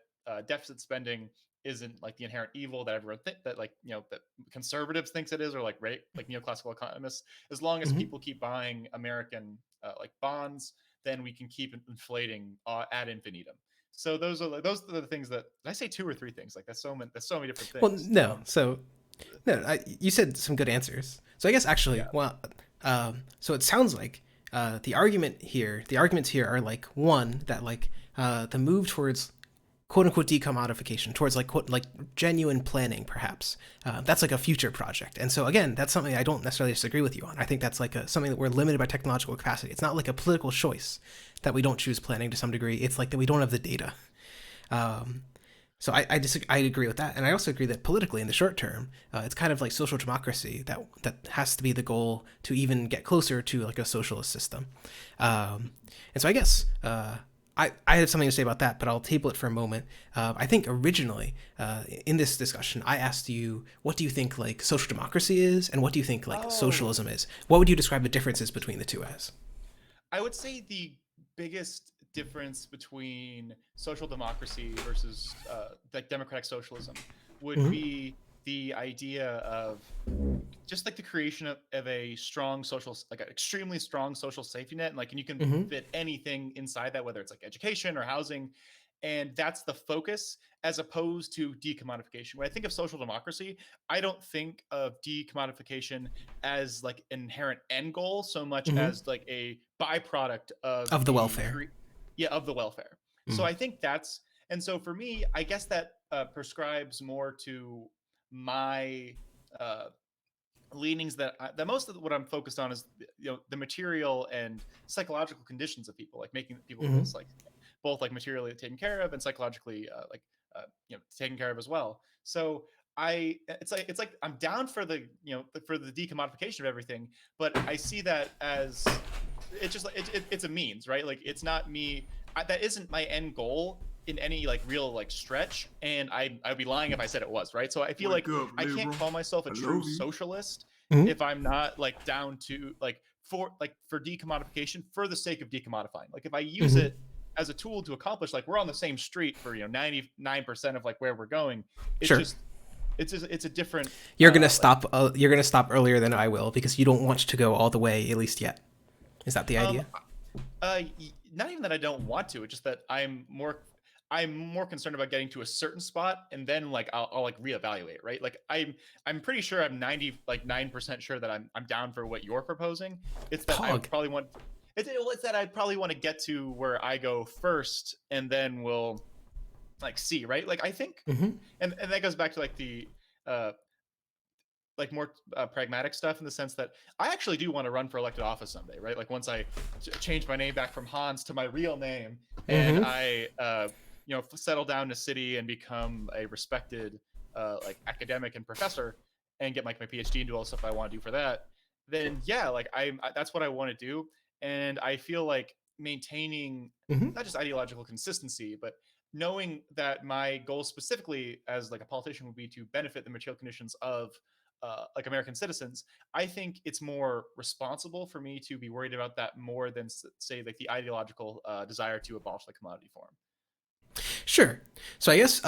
deficit spending isn't like the inherent evil that everyone that like that conservatives thinks it is, or like neoclassical economists. As long as Hmm. people keep buying American like bonds, then we can keep inflating ad infinitum. So those are the things that did I say two or three things like that's so many different Well, things. no. So no, you said some good answers. So I guess actually, Yeah. well, so it sounds like the arguments here are like one that like the move towards quote unquote decommodification, towards like quote like genuine planning, perhaps that's like a future project. And so again, that's something I don't necessarily disagree with you on. I think that's like something that we're limited by technological capacity. It's not like a political choice that we don't choose planning to some degree. It's like that we don't have the data. Um, so I agree with that, and I also agree that politically, in the short term, it's kind of like social democracy that has to be the goal to even get closer to like a socialist system. And so I guess I have something to say about that, but I'll table it for a moment. I think originally in this discussion, I asked you, what do you think like social democracy is, and what do you think like Oh, socialism is? What would you describe the differences between the two as? I would say the biggest difference between social democracy versus like democratic socialism would Mm-hmm. be the idea of just like the creation of a strong social, like an extremely strong social safety net, and like and you can Mm-hmm. fit anything inside that, whether it's like education or housing, and that's the focus as opposed to decommodification. When I think of social democracy, I don't think of decommodification as like an inherent end goal so much Mm-hmm. as like a byproduct of Of the welfare. yeah, of the welfare. So Mm-hmm. I think that's, and so for me, I guess that prescribes more to my uh, leanings that most of what I'm focused on is the material and psychological conditions of people, like making people feel Mm-hmm. like both like materially taken care of and psychologically taken care of as well. So it's like I'm down for the for the decommodification of everything, but I see that as it's just like it's a means, right? Like it's not me. That isn't my end goal in any like real like stretch, and I'd be lying if I said it was, right? So I feel like Wake up, I can't liberal. call myself a I true love you. socialist Mm-hmm. if I'm not like down to for decommodification for the sake of decommodifying. Like if I use Mm-hmm. it as a tool to accomplish, like we're on the same street for 99% of like where we're going. It's Sure. just it's a different You're gonna like stop. You're gonna stop earlier than I will because you don't want to go all the way, at least yet. Is that the um idea? not even that I don't want to. It's just that I'm more concerned about getting to a certain spot and then like I'll like reevaluate, right? Like I'm pretty sure I'm 9% sure that I'm down for what you're proposing. It's that I Pog. probably want it's that I probably want to get to where I go first and then we'll like see, right? Like I think Mm-hmm. and that goes back to like the uh like more pragmatic stuff in the sense that I actually do want to run for elected office someday, right? Like once I change my name back from Hans to my real name, and Mm-hmm. I, settle down in a city and become a respected, like academic and professor, and get like my PhD and do all the stuff I want to do for that. Then yeah, like that's what I want to do, and I feel like maintaining Mm-hmm. not just ideological consistency, but knowing that my goal specifically as like a politician would be to benefit the material conditions of like American citizens, I think it's more responsible for me to be worried about that more than say like the ideological desire to abolish the commodity form. Sure. So I guess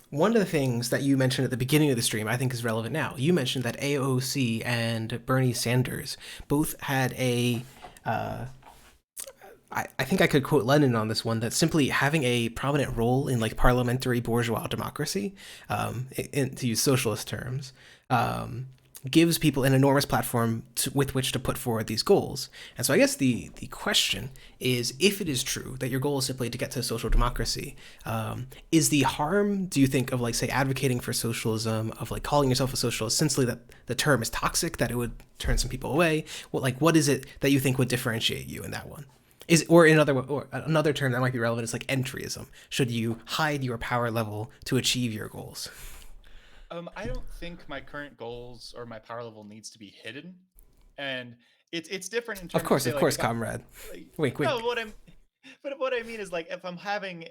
one of the things that you mentioned at the beginning of the stream I think is relevant now. You mentioned that AOC and Bernie Sanders both had a I think I could quote Lenin on this one that simply having a prominent role in like parliamentary bourgeois democracy, to use socialist terms, um, gives people an enormous platform with which to put forward these goals. And so I guess the question is, if it is true that your goal is simply to get to social democracy, is the harm, do you think, of like, say, advocating for socialism, of like calling yourself a socialist, essentially that the term is toxic, that it would turn some people away? What is it that you think would differentiate you in that one? Or another term that might be relevant is like entryism. Should you hide your power level to achieve your goals? I don't think my current goals or my power level needs to be hidden, and it's different in terms of say Of like course, if I comrade. like, Wink, no wink. what I'm but what I mean is like if I'm having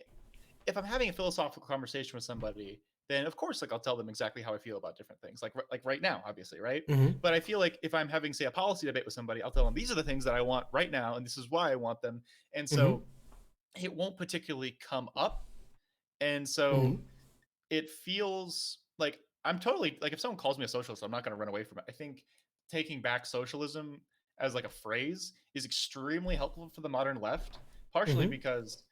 a philosophical conversation with somebody, then of course like I'll tell them exactly how I feel about different things, like right now, obviously, right? Mm-hmm. But I feel like if I'm having say a policy debate with somebody, I'll tell them these are the things that I want right now, and this is why I want them, and Mm-hmm. so it won't particularly come up, and Mm-hmm. so it feels like I'm totally like if someone calls me a socialist, I'm not going to run away from it. I think taking back socialism as like a phrase is extremely helpful for the modern left, partially Mm-hmm. because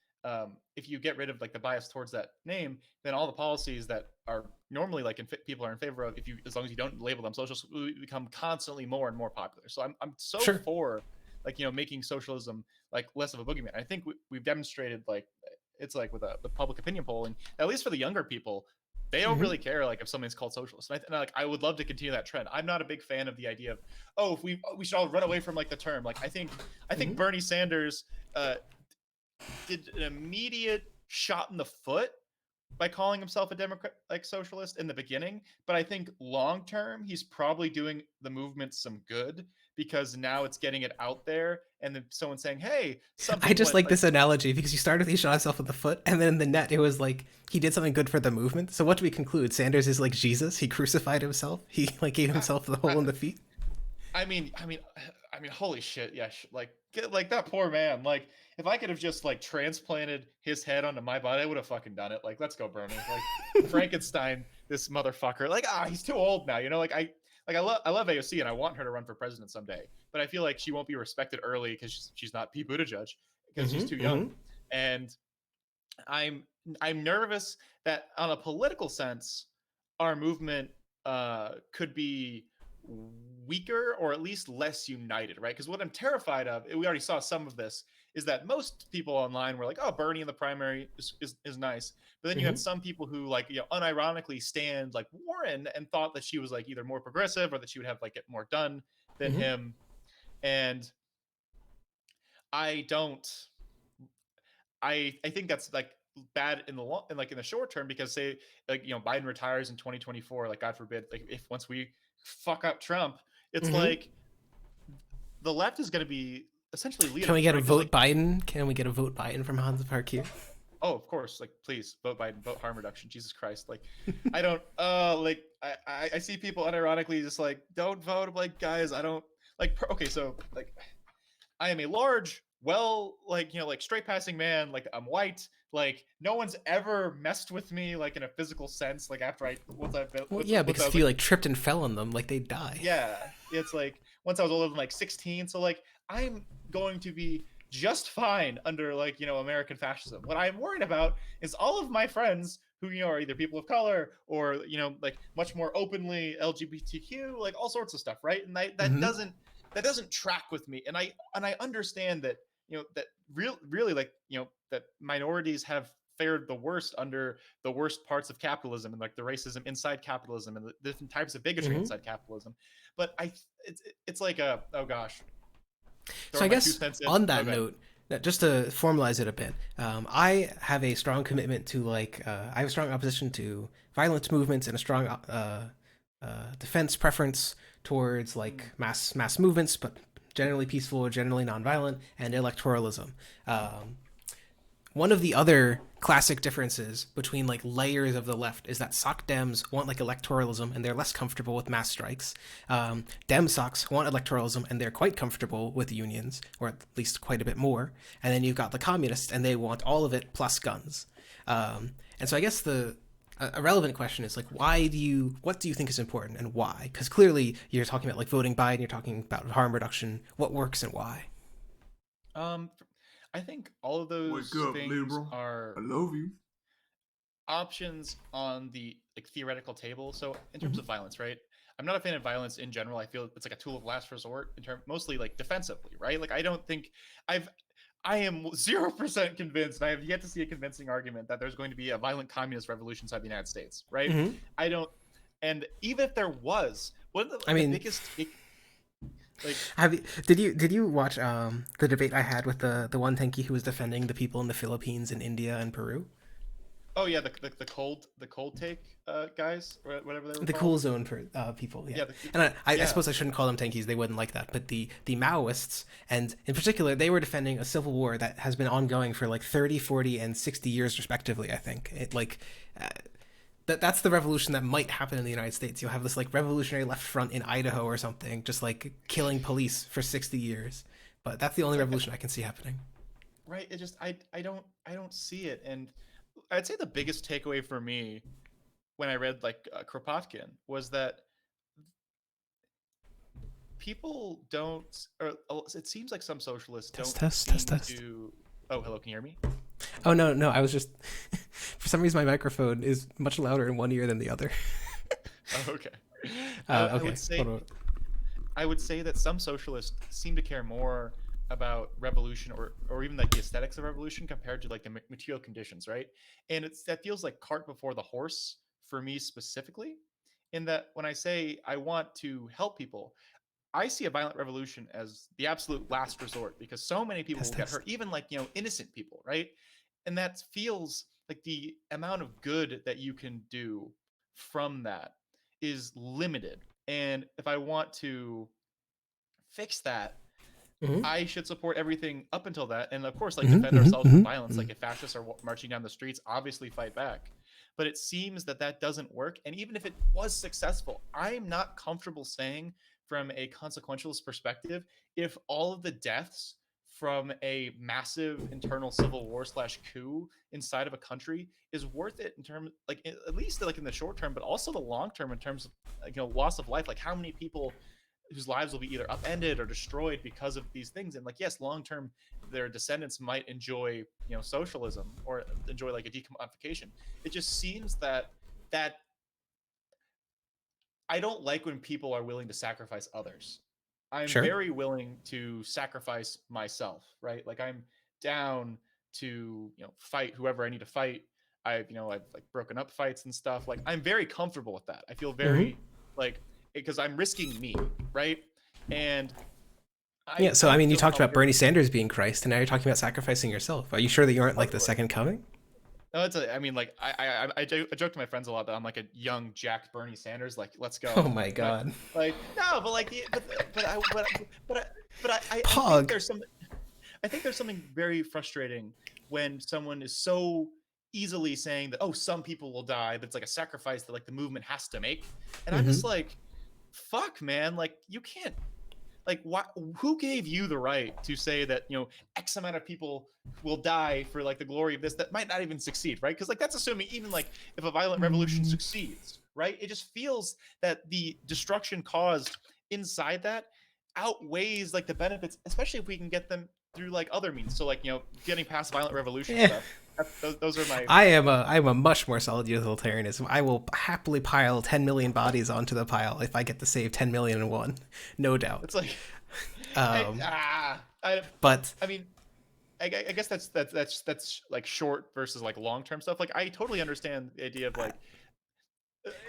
if you get rid of like the bias towards that name, then all the policies that are normally like people are in favor of, if you as long as you don't label them socialist, will become constantly more and more popular. So I'm so Sure. for like making socialism like less of a boogeyman. I think we've demonstrated like it's like with the public opinion polling, at least for the younger people, they don't Mm-hmm. really care like if something's called socialist. And like I would love to continue that trend. I'm not a big fan of the idea of if we should all run away from like the term. Like I think Mm-hmm. Bernie Sanders uh, did an immediate shot in the foot by calling himself a Democrat, like socialist in the beginning. But I think long term, he's probably doing the movement some good because now it's getting it out there, and then someone saying, "Hey, some I people just went like like." this analogy because you started with he shot himself in the foot, and then in the net it was like he did something good for the movement. So what do we conclude? Sanders is like Jesus. He crucified himself. He like gave I, himself the I, hole in the feet. holy shit, yeah, like that poor man. Like, if I could have just like transplanted his head onto my body, I would have fucking done it. Like, let's go, Bernie. Like, Frankenstein, this motherfucker. Like, he's too old now. I love AOC and I want her to run for president someday. But I feel like she won't be respected early because she's not Pete Buttigieg because she's Mm-hmm. too young. Mm-hmm. And I'm I'm nervous that on a political sense, our movement could be weaker or at least less united, right? Because what I'm terrified of, we already saw some of this, is that most people online were like, "Oh, Bernie in the primary is nice," but then you had Mm-hmm. some people who like unironically stand like Warren and thought that she was like either more progressive or that she would have like get more done than Mm-hmm. him, and I don't. I think that's like bad in the long and like in the short term because say like Biden retires in 2024, like God forbid, like if once we fuck up Trump, it's Mm-hmm. like the left is going to be essentially Can we leaderless, get a right? Because vote like Biden? Can we get a vote Biden from Hans Park here? of course, like please vote Biden, vote harm reduction. Jesus Christ, like I don't like I see people unironically just like don't vote. I'm like guys, I don't like okay, so like I am a large, well, like like straight passing man. Like I'm white. Like no one's ever messed with me like in a physical sense. Like after I once I Well, yeah, once I because was if you like like tripped and fell on them, like they'd die. yeah, it's like once I was older than like 16. So like I'm going to be just fine under like American fascism. What I'm worried about is all of my friends who are either people of color or like much more openly LGBTQ, like all sorts of stuff, right? And Mm-hmm. that doesn't track with me, and I understand that that really like that minorities have fared the worst under the worst parts of capitalism and like the racism inside capitalism and the different types of bigotry Mm-hmm. inside capitalism. But it's like a oh gosh, So I throwing my two guess cents in. on Oh that god. note, just to formalize it a bit, I have a strong commitment to I have a strong opposition to violent movements and a strong defense preference towards like Mm. mass movements, but generally peaceful, generally nonviolent, and electoralism. Um, One of the other classic differences between like layers of the left is that sock Dems want like electoralism and they're less comfortable with mass strikes. Dem socks want electoralism and they're quite comfortable with unions, or at least quite a bit more. And then you've got the communists and they want all of it plus guns. And so I guess the a relevant question is like, what do you think is important and why? Because clearly you're talking about like voting Biden, you're talking about harm reduction. What works and why? Um, I think all of Wake those up, things liberal. are I love you. options on the like theoretical table. So in terms Mm-hmm. of violence, right? I'm not a fan of violence in general. I feel it's like a tool of last resort in term mostly like defensively, right? Like I don't think I've I am 0% convinced, and I have yet to see a convincing argument that there's going to be a violent communist revolution inside the United States, right? Hmm. I don't, and even if there was, one of I the mean, biggest, like, did you watch the debate I had with the one tanky who was defending the people in the Philippines and India and Peru? oh yeah, the cold take guys, or whatever they were The called. cool zone people, yeah. Yeah, And I yeah, suppose I shouldn't call them tankies; they wouldn't like that. But the Maoists, and in particular, they were defending a civil war that has been ongoing for like 30, 40, and 60 years, respectively. I think it like uh, that's the revolution that might happen in the United States. You'll have this like revolutionary left front in Idaho or something, just like killing police for 60 years. But that's the only like revolution I can see happening. right. It just I don't see it, and I'd say the biggest takeaway for me when I read like Kropotkin was that people don't, or it seems like some socialists Test, don't test, test, seem test. to. Oh, hello, can you hear me? Oh no, no, I was just for some reason my microphone is much louder in one ear than the other. Oh, okay. I Okay, would say hold on. I would say that some socialists seem to care more about revolution or even like the aesthetics of revolution compared to like the material conditions, right? And it's that feels like cart before the horse for me specifically. In that when I say I want to help people, I see a violent revolution as the absolute last resort because so many people Test, will get test. hurt, even like, innocent people, right? And that feels like the amount of good that you can do from that is limited. And if I want to fix that, Mm-hmm. I should support everything up until that. And of course, like Mm-hmm. defend Mm-hmm. ourselves from Mm-hmm. violence. Mm-hmm. Like if fascists are marching down the streets, obviously fight back. But it seems that that doesn't work. And even if it was successful, I'm not comfortable saying from a consequentialist perspective, if all of the deaths from a massive internal civil war slash coup inside of a country is worth it in terms like at least like in the short term, but also the long term in terms of like, loss of life. Like how many people whose lives will be either upended or destroyed because of these things. And like, yes, long term, their descendants might enjoy, socialism or enjoy like a decommodification. It just seems that I don't like when people are willing to sacrifice others. I'm Sure. very willing to sacrifice myself, right? Like I'm down to, fight whoever I need to fight. I've like broken up fights and stuff. Like I'm very comfortable with that. I feel Mm-hmm. very like because I'm risking me, right? And I Yeah. So I don't mean, you feel talked about comfortable. Bernie Sanders being Christ, and now you're talking about sacrificing yourself. Are you sure that you aren't like the Totally. second coming? No, I mean, like I joke to my friends a lot that I'm like a young Jack Bernie Sanders. Like, let's Oh go. my But God. like, no, but like, but I think Pog. there's something very frustrating when someone is so easily saying that, oh, some people will die, but it's like a sacrifice that like the movement has to make. And I'm Mm-hmm. just like, fuck, man, like you can't like why, who gave you the right to say that x amount of people will die for like the glory of this that might not even succeed, right? Because like that's assuming even like if a violent revolution succeeds, right? It just feels that the destruction caused inside that outweighs like the benefits, especially if we can get them through like other means. So like getting past violent revolution Yeah. stuff. Those are my I'm a much more solid utilitarianism. I will happily pile 10 million bodies onto the pile if I get to save 10 million in one, no doubt. it's like I Um, ah I but I mean I guess that's like short versus like long term stuff. Like I totally understand the idea of like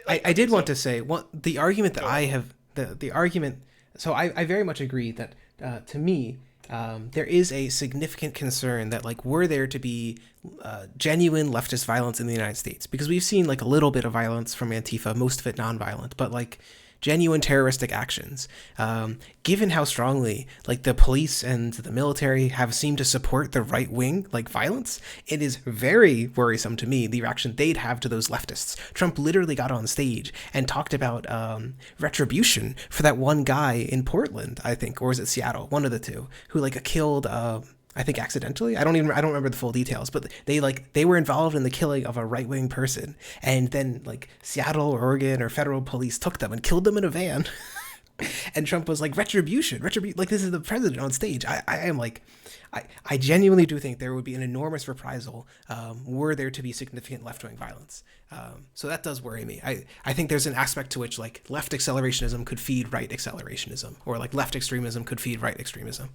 I okay, did want so to say what the argument that go I ahead. have the argument. So I very much agree that to me there is a significant concern that like were there to be genuine leftist violence in the United States, because we've seen like a little bit of violence from Antifa, most of it nonviolent, but like genuine terroristic actions. Given how strongly like the police and the military have seemed to support the right wing like violence, it is very worrisome to me the reaction they'd have to those leftists. Trump literally got on stage and talked about retribution for that one guy in Portland, I think, or was it Seattle, one of the two, who like killed. I think accidentally. I don't remember the full details, but they were involved in the killing of a right wing person, and then like Seattle or Oregon or federal police took them and killed them in a van. And Trump was like, retribution, retribution. Like, this is the president on stage. I am like, I genuinely do think there would be an enormous reprisal were there to be significant left wing violence. So that does worry me. I think there's an aspect to which like left accelerationism could feed right accelerationism, or like left extremism could feed right extremism.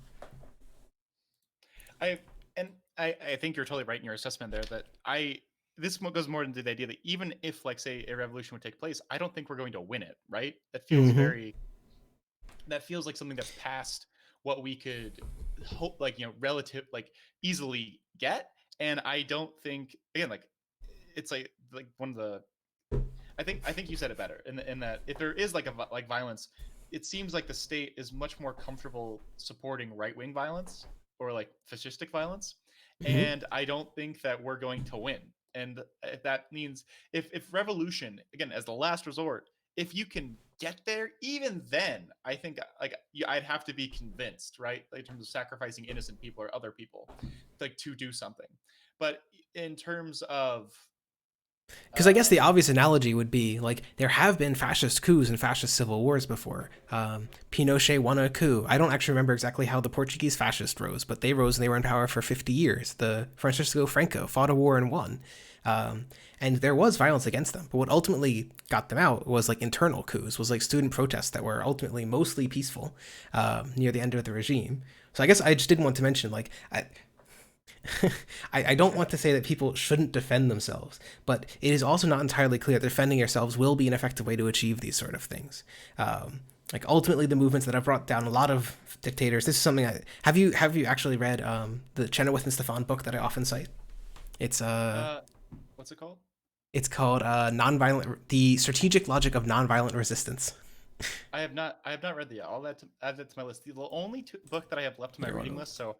I and I think you're totally right in your assessment there. That I this goes more into the idea that even if, like, say, a revolution would take place, I don't think we're going to win it. Right? Mm-hmm. That feels like something that's past what we could hope, like, relative, like, easily get. And I don't think, again, like, it's like one of the, I think you said it better in that if there is like like violence, it seems like the state is much more comfortable supporting right wing violence or like fascistic violence, Mm-hmm. and I don't think that we're going to win. And if that means, if revolution, again, as the last resort, if you can get there, even then, I think, like, I'd have to be convinced, right, like, in terms of sacrificing innocent people or other people, like, to do something. But in terms of Because I guess the um, obvious analogy would be like there have been fascist coups and fascist civil wars before. Pinochet won a coup. I don't actually remember exactly how the Portuguese fascists rose, but they rose and they were in power for 50 years. The Francisco Franco fought a war and won. And there was violence against them. But what ultimately got them out was like internal coups, was like student protests that were ultimately mostly peaceful near the end of the regime. So I guess I just didn't want to mention like I don't want to say that people shouldn't defend themselves, but it is also not entirely clear that defending yourselves will be an effective way to achieve these sort of things. Like ultimately, the movements that have brought down a lot of dictators. This is something I have you actually read the Chenoweth and Stefan book that I often cite? It's uh, what's it called? it's called nonviolent the strategic logic of nonviolent resistance. I have not read the all that to, add that to my list. The only book that I have left on my Here, reading one. list, so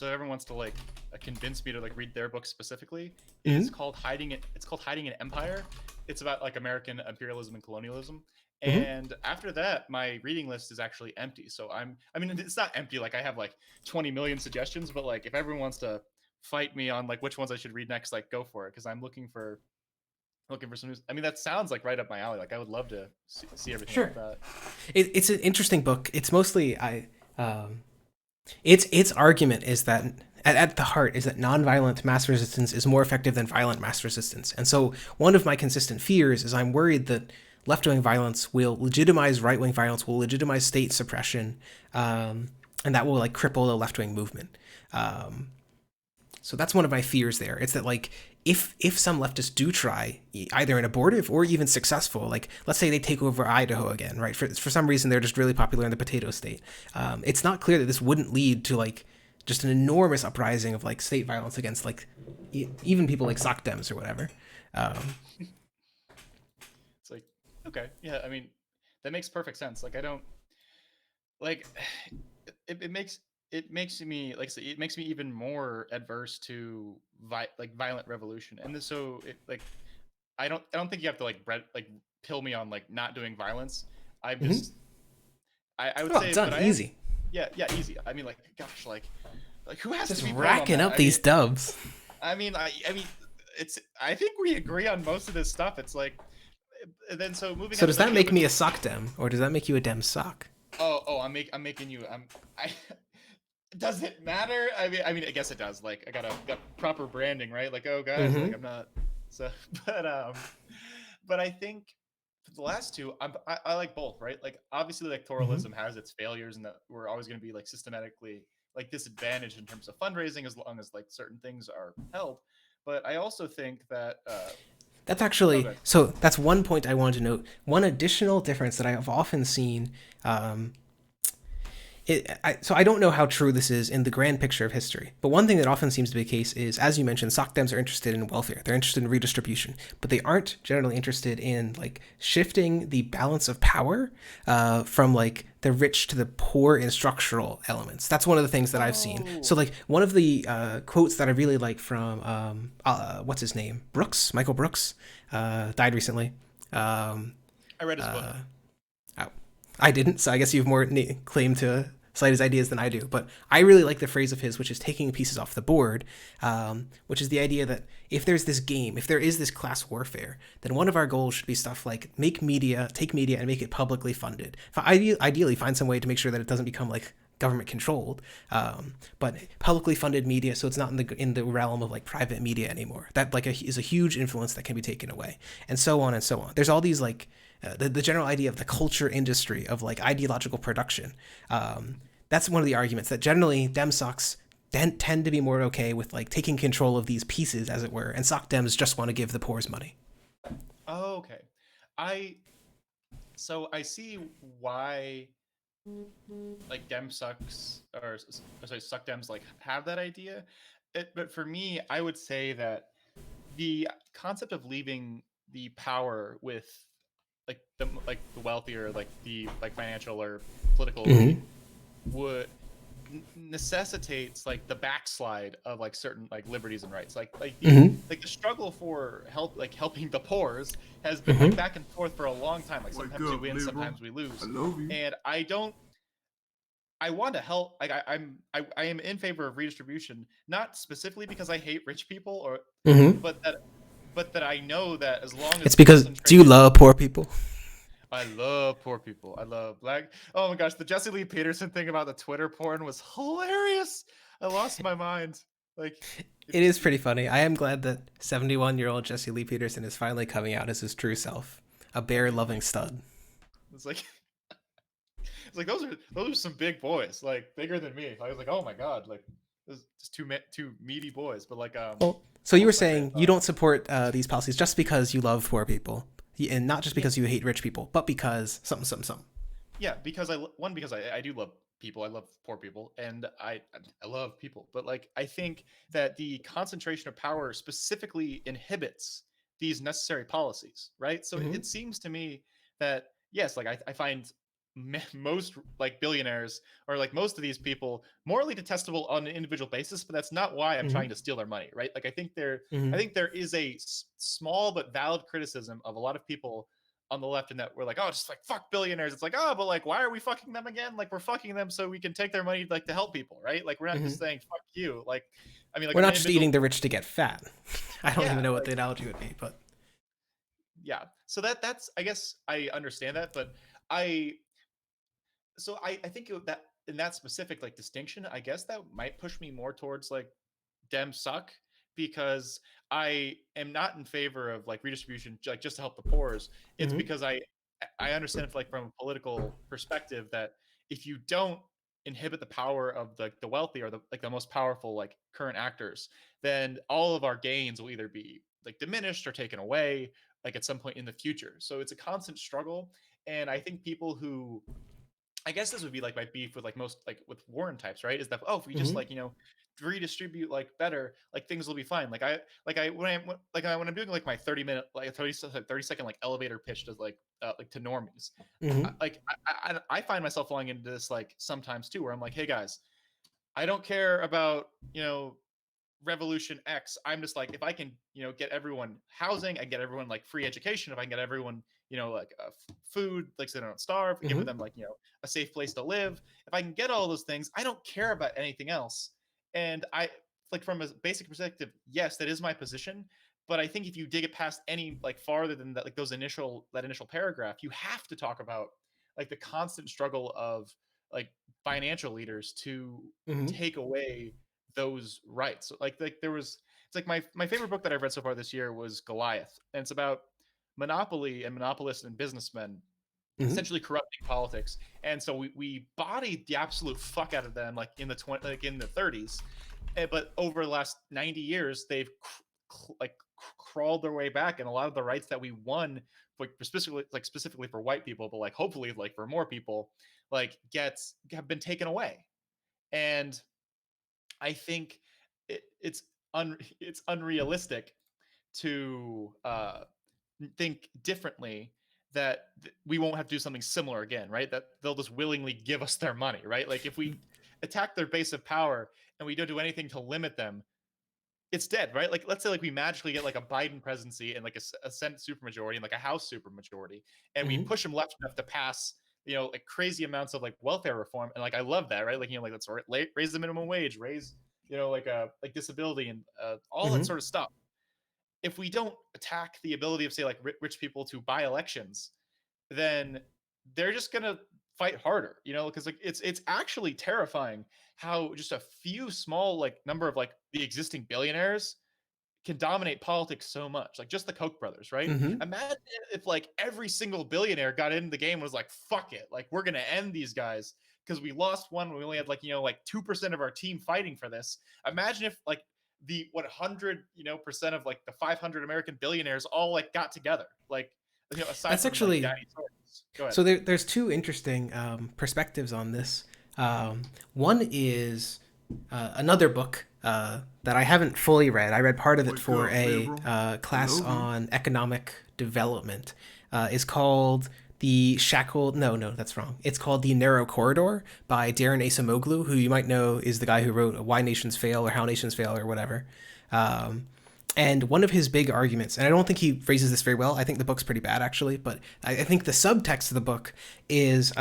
everyone wants to like convince me to like read their book specifically, is Mm-hmm. called Hiding It. It's called Hiding an Empire. It's about like American imperialism and colonialism. Mm-hmm. And after that, my reading list is actually empty. So I mean, it's not empty. Like, I have like 20 million suggestions, but like, if everyone wants to fight me on like which ones I should read next, like, go for it, because I'm looking for some news. I mean, that sounds like right up my alley. Like, I would love to see everything Sure. about that. It's an interesting book. It's mostly I. Its argument is that at the heart is that nonviolent mass resistance is more effective than violent mass resistance. And so one of my consistent fears is I'm worried that left wing violence will legitimize right wing violence, will legitimize state suppression, and that will like cripple the left wing movement. Um, so that's one of my fears there. It's that like if some leftists do try either an abortive or even successful, like let's say they take over Idaho again, right? For some reason they're just really popular in the potato state. It's not clear that this wouldn't lead to like just an enormous uprising of like state violence against like even people like sock dems or whatever. Um, It's like, okay, yeah, I mean, that makes perfect sense. Like, I don't like it makes me, like I said, it makes me even more adverse to like violent revolution. And this, so it, like, I don't think you have to like pill me on like not doing violence. I'm mm-hmm. just I would Oh, say, but done I am, easy. yeah, yeah, easy. I mean, like, gosh, like, who has to Just be pilled on racking that? up these dubs. I mean, it's, I think we agree on most of this stuff. It's like, then, so moving So on to does like that the make other. me a sock dem, or does that make you a dem sock? Oh, I'm making you. I. Does it matter? I mean, I guess it does. Like, I got proper branding, right? Like, oh, guys, like, Mm-hmm. I'm not. So, but I think for the last two, I like both, right? Like, obviously, Mm-hmm. electoralism has its failures, and that we're always going to be like systematically like disadvantaged in terms of fundraising as long as like certain things are held. But I also think that That's oh, actually good. so. That's one point I wanted to note. One additional difference that I have often seen. So I don't know how true this is in the grand picture of history, but one thing that often seems to be the case is, as you mentioned, soc dems are interested in welfare. They're interested in redistribution, but they aren't generally interested in like shifting the balance of power from like the rich to the poor in structural elements. That's one of the things that I've seen. So Oh, like one of the quotes that I really like from what's his name, Michael Brooks, died recently. Um, I read his book. uh, oh, I didn't, so I guess you have more claim to Slady's ideas than I do, but I really like the phrase of his, which is taking pieces off the board, which is the idea that if there's this game, if there is this class warfare, then one of our goals should be stuff like take media and make it publicly funded. Ideally, find some way to make sure that it doesn't become like government controlled, but publicly funded media, so it's not in the realm of like private media anymore. That like is a huge influence that can be taken away, and so on and so on. There's all these like the general idea of the culture industry of like ideological production. That's one of the arguments that generally Dem Socs tend to be more okay with like taking control of these pieces, as it were, and Soc Dems just want to give the poor's money. Oh, okay. I so I see why like Dem sucks or sorry, suck Dems like have that idea. But for me, I would say that the concept of leaving the power with like the wealthier, like the like financial or political elite Mm-hmm. would necessitates like the backslide of like certain like liberties and rights Mm-hmm. like the struggle for helping the poors has been like Mm-hmm. back and forth for a long time. Like Wake sometimes we up, win, liberal. sometimes we I lose, love you. and I want to help. Like I am in favor of redistribution, not specifically because I hate rich people or Mm-hmm. but that I know that as long as It's because do you concentration. love poor people? I love poor people. I love black. Oh my gosh, the Jesse Lee Peterson thing about the Twitter porn was hilarious. I lost my mind. Like, It is if pretty funny. I am glad that 71-year-old Jesse Lee Peterson is finally coming out as his true self, a bear loving stud. it's like it's like those are some big boys, like bigger than me. I was like, oh my god, like this just two meaty boys. But like Well, so you what were was my train of saying you thought? don't support these policies just because you love poor people, and not just Yeah, because you hate rich people, but because something, something, something. yeah, because because I do love people. I love poor people, and I love people. But like I think that the concentration of power specifically inhibits these necessary policies, right? So Mm-hmm. it seems to me that yes, like I find most like billionaires or like most of these people morally detestable on an individual basis, but that's not why I'm Mm-hmm. trying to steal their money, right? Like I Mm-hmm. think there is a small but valid criticism of a lot of people on the left, and that we're like, oh, just like fuck billionaires. It's like, oh, but like, why are we fucking them again? Like, we're fucking them so we can take their money like to help people, right? Like, we're not Mm-hmm. just saying fuck you. Like, I mean, like We're an not just individual, eating the rich to get fat. I don't yeah, even know what like the analogy would be, but yeah. So that's I guess I understand that, but I I think that in that specific like distinction, I guess that might push me more towards like Dem suck because I am not in favor of like redistribution like just to help the poor's. It's mm-hmm. because I understand like from a political perspective that if you don't inhibit the power of the wealthy or the like the most powerful like current actors, then all of our gains will either be like diminished or taken away like at some point in the future. So it's a constant struggle, and I think people who I guess this would be like my beef with like most like with Warren types, right? Is that oh, if we just Mm-hmm. like redistribute like better, like things will be fine. When I'm doing like my 30-minute like 30-second like elevator pitch to like to normies, Mm-hmm. I find myself falling into this like sometimes too, where I'm like, hey guys, I don't care about revolution X. I'm just like, if I can, get everyone housing, I get everyone like free education. If I can get everyone, like food, like so they don't starve, give Mm-hmm. them like, a safe place to live. If I can get all those things, I don't care about anything else. And I like from a basic perspective, yes, that is my position. But I think if you dig it past any like farther than that, like that initial paragraph, you have to talk about like the constant struggle of like financial leaders to Mm-hmm. take away those rights. So, like there was it's like my favorite book that I've read so far this year was Goliath, and it's about monopoly and monopolists and businessmen Mm-hmm. essentially corrupting politics. And so we bodied the absolute fuck out of them like in the 20 like in the 30s. But over the last 90 years they've crawled their way back, and a lot of the rights that we won like specifically for white people, but like hopefully like for more people, like gets have been taken away. And I think it's unrealistic to think differently that we won't have to do something similar again, right? That they'll just willingly give us their money, right? Like if we attack their base of power and we don't do anything to limit them, it's dead, right? Like let's say like we magically get like a Biden presidency and like a Senate supermajority and like a House supermajority, and we Mm-hmm. push them left enough to pass like crazy amounts of like welfare reform, and like I love that, right? Like like let's raise the minimum wage, raise like disability and all that Hmm. sort of stuff. If we don't attack the ability of say like rich people to buy elections, then they're just gonna fight harder, because like it's actually terrifying how just a few small like number of like the existing billionaires can dominate politics so much. Like just the Koch brothers, right? Hmm. Imagine if like every single billionaire got into the game and was like, fuck it, like we're gonna end these guys because we lost one. We only had like like 2% of our team fighting for this. Imagine if like the 100 percent of like the 500 American billionaires all like got together, like aside That's from like actually Daddy Soros. Go ahead. so. There's two interesting perspectives on this. One is another book that I haven't fully read. I read part of it for a class on economic development. Is called the Shackled. No, no, that's wrong. It's called The Narrow Corridor by Darren Acemoglu, who you might know is the guy who wrote Why Nations Fail or How Nations Fail or whatever. Um, and one of his big arguments, and I don't think he phrases this very well. I think the book's pretty bad actually, but I think the subtext of the book is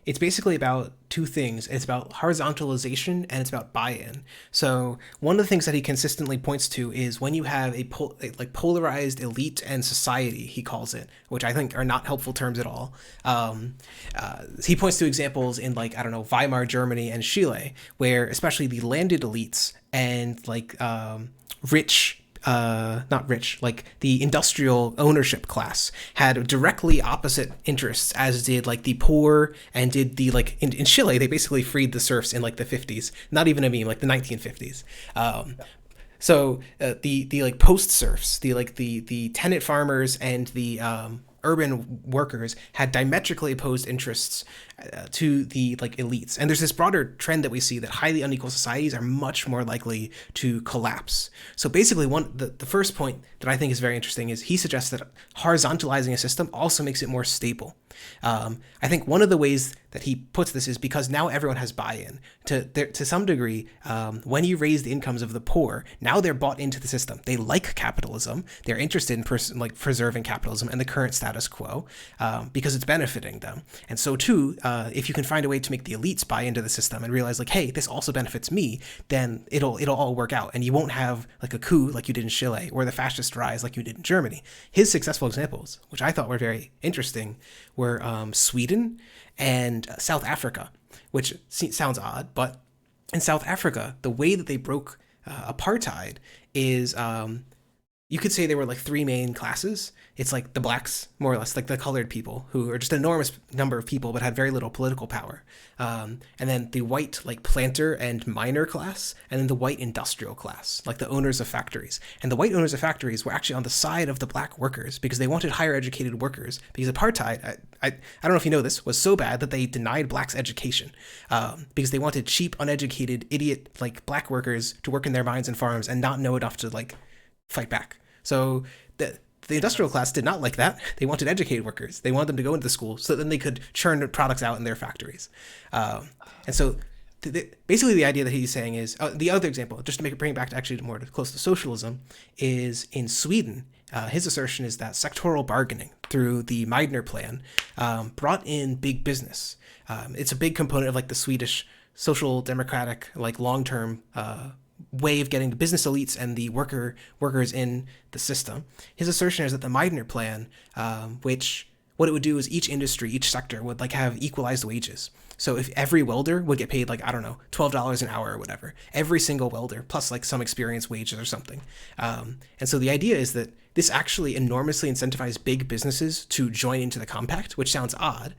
it's basically about two things. It's about horizontalization and it's about buy-in. So one of the things that he consistently points to is when you have a like polarized elite and society, he calls it, which I think are not helpful terms at all. He points to examples in like I don't know Weimar Germany and Chile, where especially the landed elites and like rich not rich, like the industrial ownership class had directly opposite interests as did like the poor and did the like in Chile they basically freed the serfs in like the 50s, not even a meme, like the 1950s. The like post serfs, the tenant farmers and the urban workers had diametrically opposed interests to the like elites. And there's this broader trend that we see that highly unequal societies are much more likely to collapse. So basically, the first point that I think is very interesting is he suggests that horizontalizing a system also makes it more stable. I think one of the ways that he puts this is because now everyone has buy-in to some degree. When you raise the incomes of the poor, now they're bought into the system. They like capitalism. They're interested in like preserving capitalism and the current status quo because it's benefiting them. And so too, if you can find a way to make the elites buy into the system and realize like, hey, this also benefits me, then it'll all work out, and you won't have like a coup like you did in Chile or the fascist rise like you did in Germany. His successful examples, which I thought were very interesting, were Sweden and South Africa, which sounds odd, but in South Africa, the way that they broke apartheid is you could say there were like three main classes. It's like the blacks, more or less, like the colored people, who are just an enormous number of people but had very little political power. And then the white, like planter and miner class, and then the white industrial class, like the owners of factories. And the white owners of factories were actually on the side of the black workers because they wanted higher educated workers. Because apartheid, I don't know if you know this, was so bad that they denied blacks education because they wanted cheap, uneducated, idiot, like black workers to work in their mines and farms and not know enough to like fight back. So the industrial class did not like that. They wanted educated workers. They wanted them to go into the school so that then they could churn products out in their factories. And so basically the idea that he's saying is the other example, just to bring it back to actually more close to socialism, is in Sweden. His assertion is that sectoral bargaining through the Meidner Plan brought in big business. It's a big component of like the Swedish social democratic like long-term way of getting the business elites and the workers in the system. His assertion is that the Meidner Plan, which what it would do is each industry, each sector would like have equalized wages. So if every welder would get paid like, I don't know, $12 an hour or whatever, every single welder plus like some experience wages or something. And so the idea is that this actually enormously incentivized big businesses to join into the compact, which sounds odd.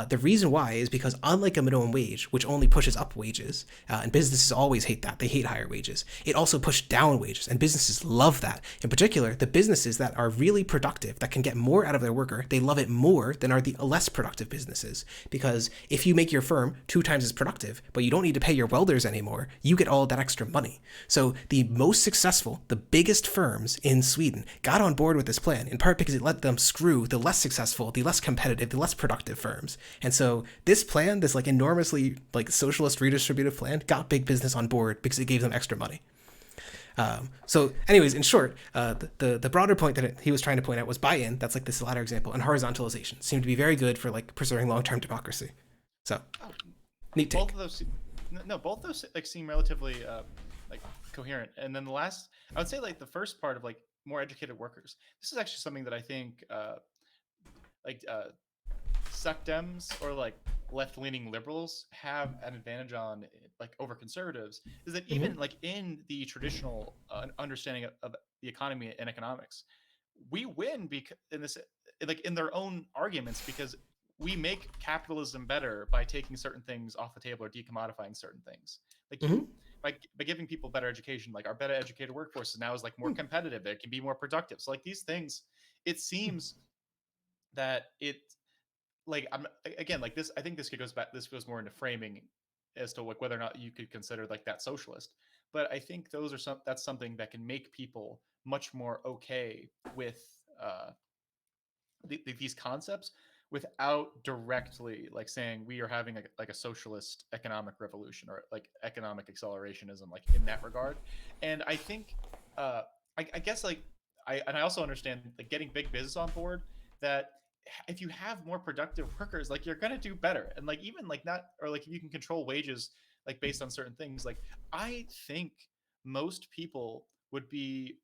The reason why is because unlike a minimum wage, which only pushes up wages, and businesses always hate that, they hate higher wages, it also pushed down wages, and businesses love that. In particular, the businesses that are really productive, that can get more out of their worker, they love it more than are the less productive businesses. Because if you make your firm 2 times as productive, but you don't need to pay your welders anymore, you get all that extra money. So the most successful, the biggest firms in Sweden got on board with this plan, in part because it let them screw the less successful, the less competitive, the less productive firms. And so this plan, this like enormously like socialist redistributive plan, got big business on board because it gave them extra money. So, anyways, in short, the broader point that he was trying to point out was buy-in. That's like this latter example, and horizontalization seem to be very good for like preserving long-term democracy. So, Oh, neat both take. of those, no, both those like seem relatively like coherent. And then the last, I would say like the first part of like more educated workers. This is actually something that I think like suck Dems or like left-leaning liberals have an advantage on like over conservatives is that Mm-hmm. even like in the traditional understanding of the economy and economics, we win because in this like in their own arguments because we make capitalism better by taking certain things off the table or decommodifying certain things. Like Mm-hmm. you by giving people better education, like our better educated workforce now is like more competitive, it can be more productive. So like these things, it seems that it like I'm again like this. I think this goes back. This goes more into framing as to like whether or not you could consider like that socialist. But I think those are that's something that can make people much more okay with uh, these concepts without directly like saying we are having like a socialist economic revolution or like economic accelerationism like in that regard. And I think uh, I guess like I also understand like getting big business on board that if you have more productive workers like you're gonna do better and like even like not or like if you can control wages like based on certain things like I think most people would be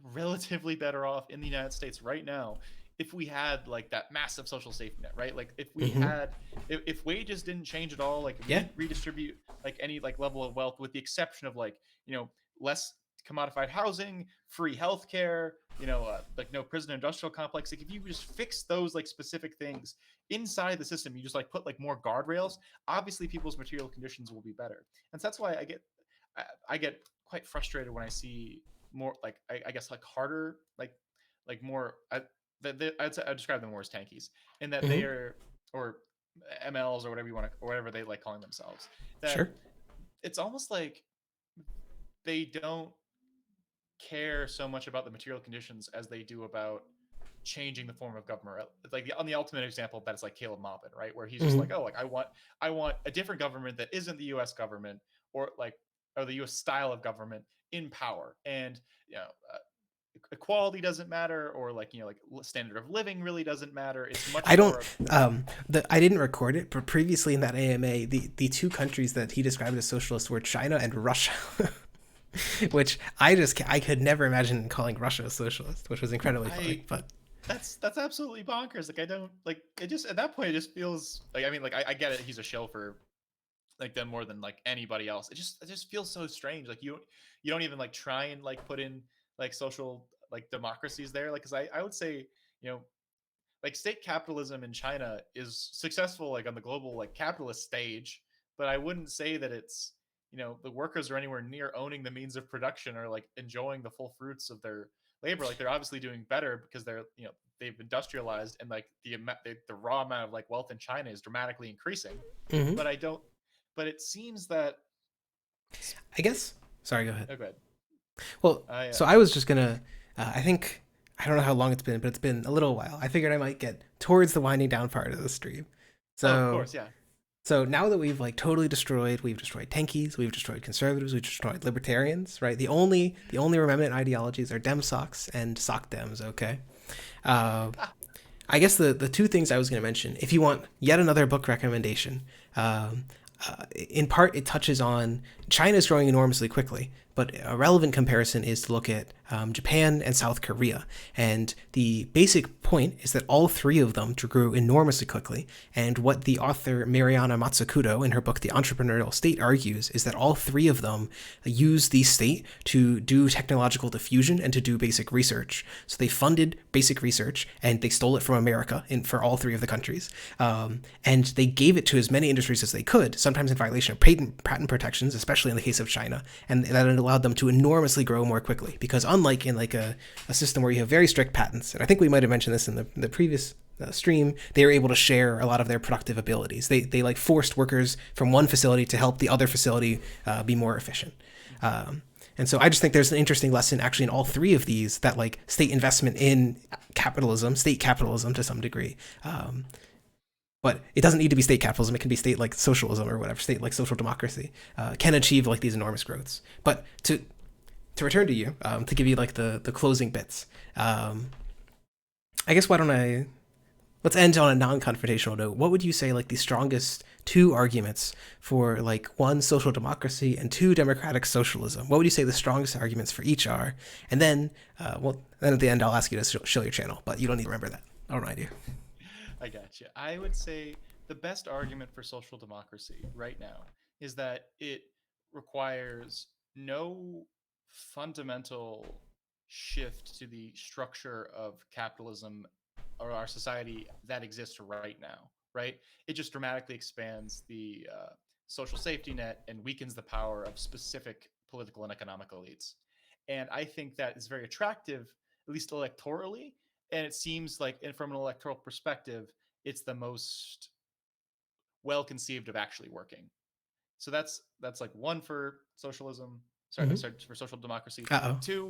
relatively better off in the United States right now if we had like that massive social safety net, right? Like if we Mm-hmm. had if wages didn't change at all, like if we Yeah. didn't redistribute like any like level of wealth with the exception of like, you know, less commodified housing, free healthcare, you know, like no prison industrial complex. Like if you just fix those like specific things inside the system, you just like put like more guardrails, obviously people's material conditions will be better. And so that's why I get quite frustrated when I see more like I guess like harder like more I'd describe them more as tankies in that they Mm-hmm. are or MLs or whatever you want to or whatever they like calling themselves that Sure. it's almost like they don't care so much about the material conditions as they do about changing the form of government. Like on the ultimate example of that is like Caleb Maupin, right? Where he's just Mm-hmm. like, oh, like I want a different government that isn't the U.S. government or like or the U.S. style of government in power, and you know. Equality doesn't matter or like you know like standard of living really doesn't matter. It's much I don't. more I didn't record it, but previously in that AMA, the two countries that he described as socialist were China and Russia, which I could never imagine calling Russia a socialist, which was incredibly funny. I But that's absolutely bonkers. Like I don't like it. Just at that point, it just feels like I mean, like I get it. He's a show for like them more than like anybody else. It just feels so strange. Like you don't even like try and like put in like social like democracies there. Like because I would say you know like state capitalism in China is successful like on the global like capitalist stage, but I wouldn't say that it's you know the workers are anywhere near owning the means of production or like enjoying the full fruits of their labor. Like they're obviously doing better because they're you know they've industrialized and like the raw amount of like wealth in China is dramatically increasing. mhm. But I don't. But it seems that I guess. Sorry, go ahead. oh, good. Well, I so I was just gonna. I think I don't know how long it's been, but it's been a little while. I figured I might get towards the winding down part of the stream. oh of So course yeah. So now that we've like totally destroyed, we've destroyed tankies, we've destroyed conservatives, we've destroyed libertarians, right? The only remnant ideologies are dem socks and sock dems. Okay. Uh, I guess the two things I was going to mention, if you want yet another book recommendation, in part it touches on China's growing enormously quickly, but a relevant comparison is to look at Japan and South Korea. And the basic point is that all three of them grew enormously quickly. And what the author Mariana Matsukudo in her book The Entrepreneurial State argues is that all three of them use the state to do technological diffusion and to do basic research. So they funded basic research and they stole it from America for all three of the countries. And they gave it to as many industries as they could, sometimes in violation of patent protections, especially in the case of China. And that allowed them to enormously grow more quickly because unlike in like a system where you have very strict patents, and I think we might have mentioned this in the previous stream, they were able to share a lot of their productive abilities. They like forced workers from one facility to help the other facility be more efficient. And so I just think there's an interesting lesson actually in all three of these that like state investment in capitalism, state capitalism to some degree, but it doesn't need to be state capitalism. It can be state like socialism or whatever, state like social democracy, can achieve like these enormous growths. But to return to you, to give you like the closing bits, I guess why don't I let's end on a non-confrontational note. What would you say like the strongest two arguments for like one social democracy and two democratic socialism? What would you say the strongest arguments for each are? And then, then at the end, I'll ask you to show your channel, but you don't need to remember that. I'll remind you. I got you. I would say the best argument for social democracy right now is that it requires no fundamental shift to the structure of capitalism or our society that exists right now, right? It just dramatically expands the social safety net and weakens the power of specific political and economic elites. And I think that is very attractive, at least electorally. And it seems like, and from an electoral perspective, it's the most well conceived of actually working. So that's like one for socialism. Mm-hmm. Sorry, for social democracy. Uh Two,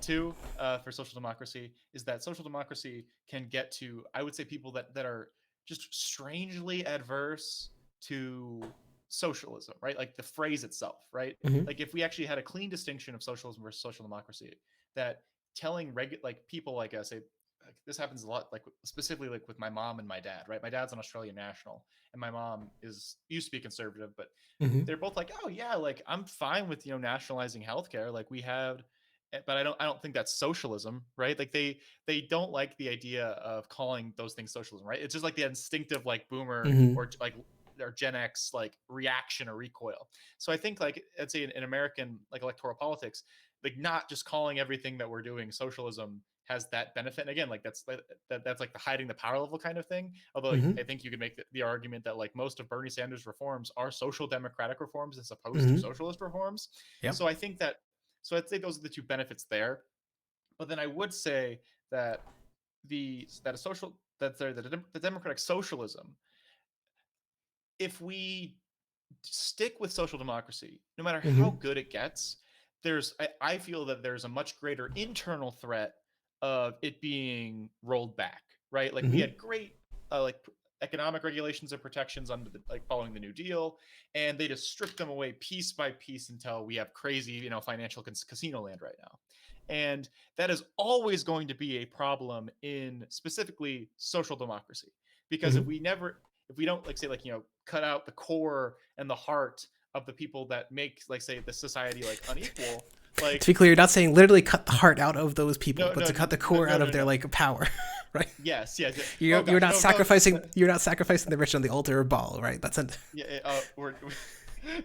two for social democracy is that social democracy can get to, I would say, people that are just strangely adverse to socialism, right? Like the phrase itself, right? oh. Mm-hmm. Like if we actually had a clean distinction of socialism versus social democracy, that telling like people like say like, this happens a lot, like specifically like with my mom and my dad, right? My dad's an Australian national and my mom is used to be conservative, but Mm-hmm. they're both like, oh yeah, like I'm fine with nationalizing healthcare, like we have, but I don't think that's socialism, right? Like they don't like the idea of calling those things socialism, right? It's just like the instinctive like boomer Mm-hmm. or like or Gen X like reaction or recoil. So I think like I'd say in American like electoral politics, like not just calling everything that we're doing socialism has that benefit. And again, like that's like the hiding the power level kind of thing. Although like, Mm-hmm. I think you could make the argument that like most of Bernie Sanders' reforms are social democratic reforms as opposed to Mm-hmm. socialist reforms. Yep. So I think that so I'd say those are the two benefits there. But then I would say that that a social that the democratic socialism, if we stick with social democracy, no matter how Mm-hmm. good it gets, I feel that there's a much greater internal threat of it being rolled back, right? Like we Mm-hmm. had great economic regulations and protections under the like following the New Deal, and they just stripped them away piece by piece until we have crazy, financial casino land right now. And that is always going to be a problem in specifically social democracy because Mm-hmm. if we don't like say like cut out the core and the heart of the people that make like say the society like unequal, To like be clear, you're not saying literally cut the heart out of those people, no but no to cut the no core no out no of their no like power, right? yes. Oh You're gosh, not no no sacrificing the rich on the altar of Baal, right? That's a yeah we're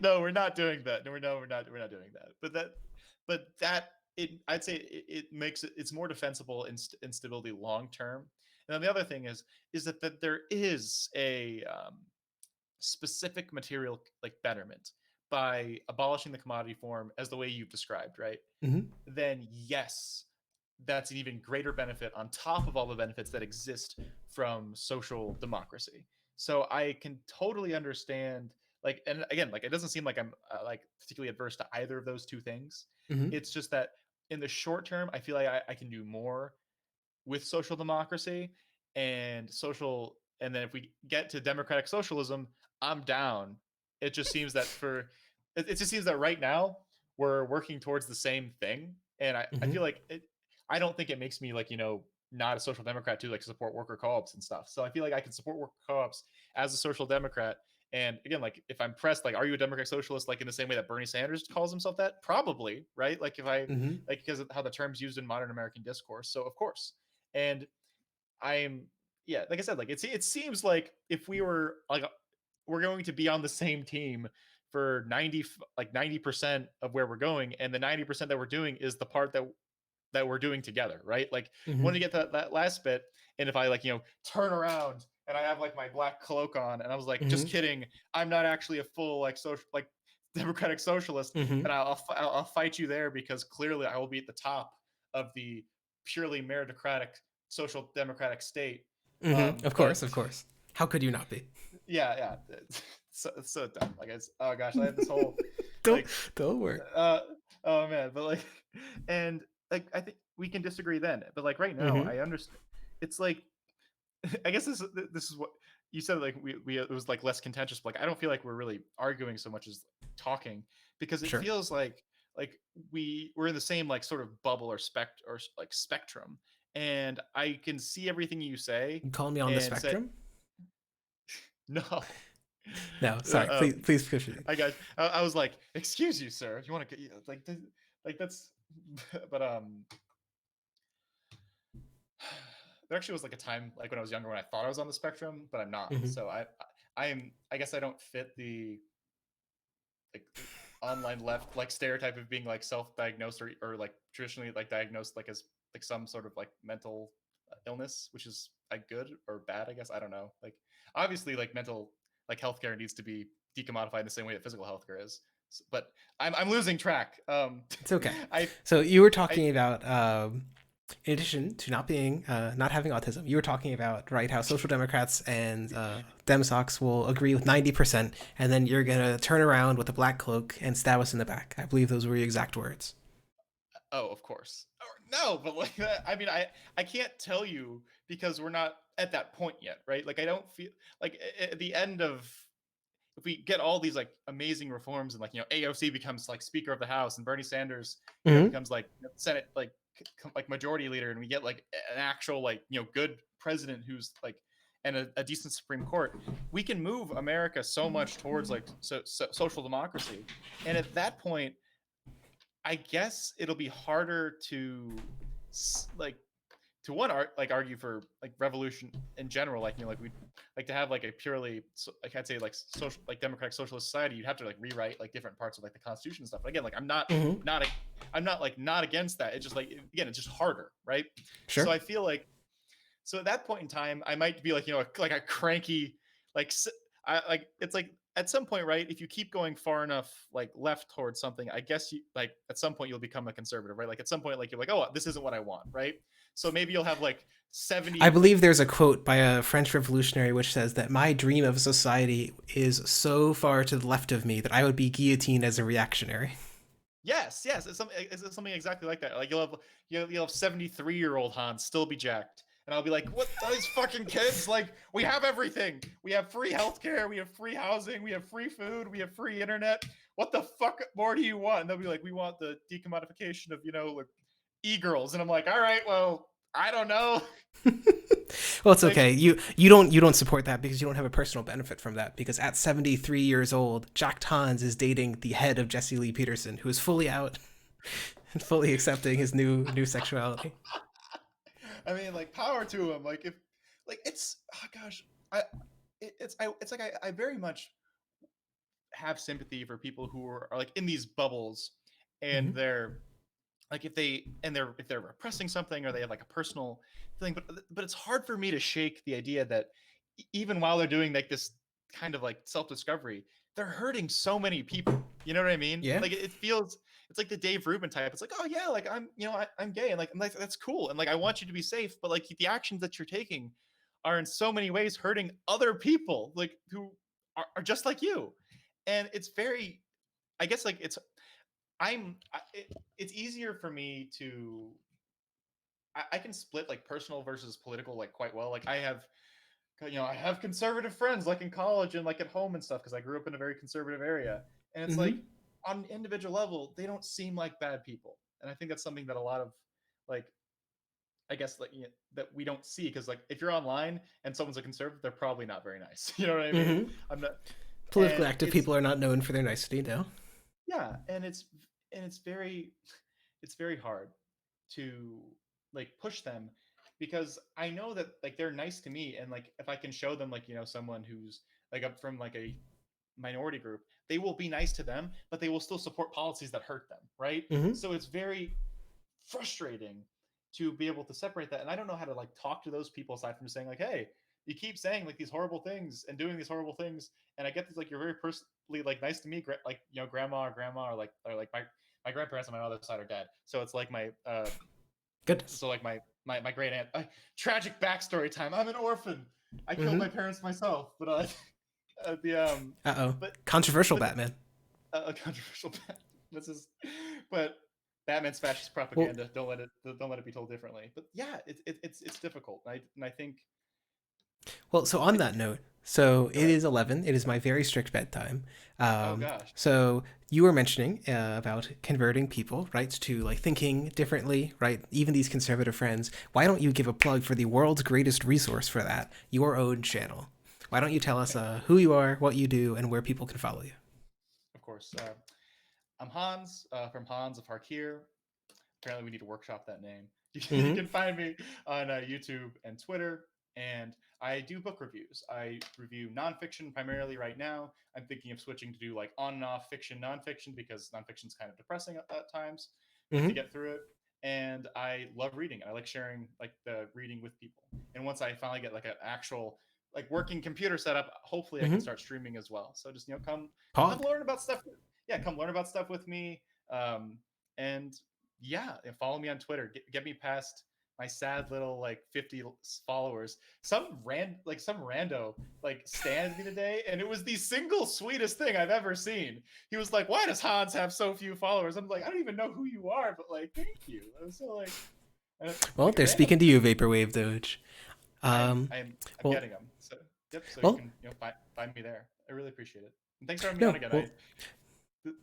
no, we're not doing that. No, we're not doing that. But that I'd say it makes it's more defensible in stability long term. And then the other thing is that there is a specific material like betterment by abolishing the commodity form as the way you've described, right? mm-hmm. Then yes, that's an even greater benefit on top of all the benefits that exist from social democracy. So I can totally understand like, and again, like it doesn't seem like I'm like particularly adverse to either of those two things. Mm-hmm. It's just that in the short term, I feel like I can do more with social democracy and and then if we get to democratic socialism, I'm down. It just seems that it just seems that right now we're working towards the same thing. And I Mm-hmm. feel like I don't think it makes me like, not a social democrat to like support worker co-ops and stuff. So I feel like I can support worker co-ops as a social democrat. And again, like if I'm pressed, like, are you a democratic socialist? Like in the same way that Bernie Sanders calls himself that? Probably, right? Like if I Mm-hmm. like because of how the term's used in modern American discourse. So of course. And I'm yeah, like I said, like it seems like if we were like we're going to be on the same team for 90% of where we're going, and the 90% that we're doing is the part that we're doing together, right? Like when Mm-hmm. you get that last bit, and if I like turn around and I have like my black cloak on, and I was like, just Mm-hmm. kidding, I'm not actually a full like social like democratic socialist, Mm-hmm. and I'll fight you there because clearly I will be at the top of the purely meritocratic social democratic state. Mm-hmm. Of But course, of course. How could you not be? yeah, it's so dumb. Like it's oh gosh, I have this whole don't like don't worry. uh oh man, but like and like I think we can disagree then, but like right now Mm-hmm. I understand. It's like I guess this is what you said like we it was like less contentious, but like I don't feel like we're really arguing so much as talking, because it Sure. feels like we're in the same like sort of bubble or like spectrum, and I can see everything you say You calling me on the and say spectrum? no. No, sorry. Please, um please proceed. I was like, excuse you, sir, you want to get like like that's but there actually was like a time like when I was younger when I thought I was on the spectrum, but I'm not. Hmm. So I guess I don't fit the like online left like stereotype of being like self-diagnosed or like traditionally like diagnosed like as like some sort of like mental illness, which is like good or bad, I guess. I don't know. Like obviously like mental like healthcare needs to be decommodified in the same way that physical healthcare is. But I'm losing track. It's okay. I So you were I talking about, in addition to not having autism, you were talking about, right, how social democrats and Demsocs will agree with 90%, and then you're gonna turn around with a black cloak and stab us in the back. I believe those were your exact words. Oh, of course. No, but like I mean, I can't tell you because we're not at that point yet, right? Like I don't feel like at the end of if we get all these like amazing reforms and like AOC becomes like Speaker of the House and Bernie Sanders Hmm. becomes like Senate like majority leader, and we get like an actual like good president who's like and a decent Supreme Court, we can move America so much towards like social democracy, and at that point I guess it'll be harder to like to like argue for like revolution in general, like like we like to have like a purely like I'd say like social like democratic socialist society. You'd have to like rewrite like different parts of like the constitution and stuff. But again, like Hmm. not a, I'm not like not against that. It's just like again, it's just harder, right? So Sure. I feel like so at that point in time, I might be like like a cranky like I like it's like at some point, right? If you keep going far enough like left towards something, I guess you like at some point you'll become a conservative, right? Like at some point, like you're like, oh, this isn't what I want, right? So maybe you'll have like I 70 like believe there's a quote by a French revolutionary which says that my dream of a society is so far to the left of me that I would be guillotined as a reactionary. yes, it's something exactly like that. Like you'll have 73-year-old Hans still be jacked. And I'll be like, what are these fucking kids? Like, we have everything. We have free healthcare, we have free housing, we have free food, we have free internet. What the fuck more do you want? And they'll be like, we want the decommodification of, like e-girls. And I'm like, all right, well, I don't know. Well, it's Like, okay. You don't support that because you don't have a personal benefit from that. Because at 73 years old, Jack Tons is dating the head of Jesse Lee Peterson, who is fully out and fully accepting his new sexuality. I mean, like, power to him. Like, if, like, it's, oh gosh, I, it's like I very much have sympathy for people who are like in these bubbles, and Hmm. they're like if they're repressing something or they have like a personal thing, but it's hard for me to shake the idea that even while they're doing like this kind of like self-discovery, they're hurting so many people, you know what I mean? Yeah. Like it feels it's like the Dave Rubin type. It's like, oh yeah, like I'm I'm gay, and I'm like that's cool, and like I want you to be safe, but like the actions that you're taking are in so many ways hurting other people like who are just like you. And it's very, I guess like it's easier for me to I can split like personal versus political like quite well. Like I have I have conservative friends like in college and like at home and stuff because I grew up in a very conservative area. And it's like Hmm. on an individual level, they don't seem like bad people. And I think that's something that a lot of like I guess like that we don't see because like if you're online and someone's a conservative, they're probably not very nice. You know what I mean? Hmm. I'm not, Politically and active people are not known for their nicety, no. yeah, and it's very hard to like push them because I know that like they're nice to me, and like if I can show them like someone who's like up from like a minority group, they will be nice to them, but they will still support policies that hurt them, right? Hmm. So it's very frustrating to be able to separate that, and I don't know how to like talk to those people aside from just saying like, hey, you keep saying like these horrible things and doing these horrible things, and I get this like you're very personally like nice to me, like grandma or like my grandparents on my mother's side are dead, so it's like my Goodness. so like my great aunt. Tragic backstory time. I'm an orphan. I killed my Hmm. parents myself, but the Uh-oh. but Controversial but Batman. a controversial. This is, but Batman's fascist Well, propaganda. Don't let it be told differently. But yeah, it's difficult. And I think Well, so on that note, so Go it ahead. is 11. It is my very strict bedtime. Oh gosh. So you were mentioning about converting people, right, to like thinking differently, right? Even these conservative friends. Why don't you give a plug for the world's greatest resource for that, your own channel? Why don't you tell us who you are, what you do, and where people can follow you? Of course. I'm Hans from Hans of Harkir. Apparently, we need to workshop that name. You Mm-hmm. can find me on YouTube and Twitter, and I do book reviews. I review nonfiction primarily right now. I'm thinking of switching to do like on and off fiction, nonfiction, because nonfiction's kind of depressing at times to Mm-hmm. get through it. And I love reading. I like sharing like the reading with people. And once I finally get like an actual like working computer setup, hopefully I can Mm-hmm. start streaming as well. So just come Pog. learn about stuff. Yeah, come learn about stuff with me. And yeah, follow me on Twitter. Get me past my sad little like 50 followers. Some rando like stand me today, and it was the single sweetest thing I've ever seen. He was like, "Why does Hans have so few followers?" I'm like, "I don't even know who you are, but like, thank you." I was so Well, like they're random. speaking to you, Vaporwave Doge. I'm Um, I'm I'm well, getting them. So yep. So you well, can find me there. I really appreciate it. And thanks for having me on no, again. well,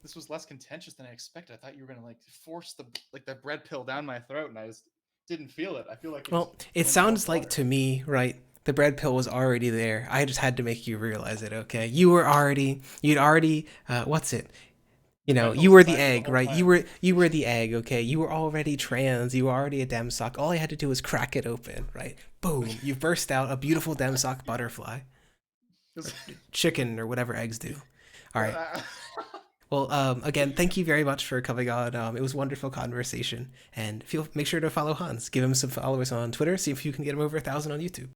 This was less contentious than I expected. I thought you were gonna like force the bread pill down my throat, and I just didn't feel it. I feel like it just well, it went down sounds with like water. to me, right? The bread pill was already there. I just had to make you realize it. Okay, you'd already, what's it? The bread pill You was were the inside me the egg, whole right? time. You were the egg. Okay, you were already trans. You were already a demsock. All I had to do was crack it open, right? Boom! You burst out a beautiful demsock butterfly, or chicken, or whatever eggs do. All right. Well, again, thank you very much for coming on. It was a wonderful conversation, and make sure to follow Hans. Give him some followers on Twitter. See if you can get him over 1,000 on YouTube.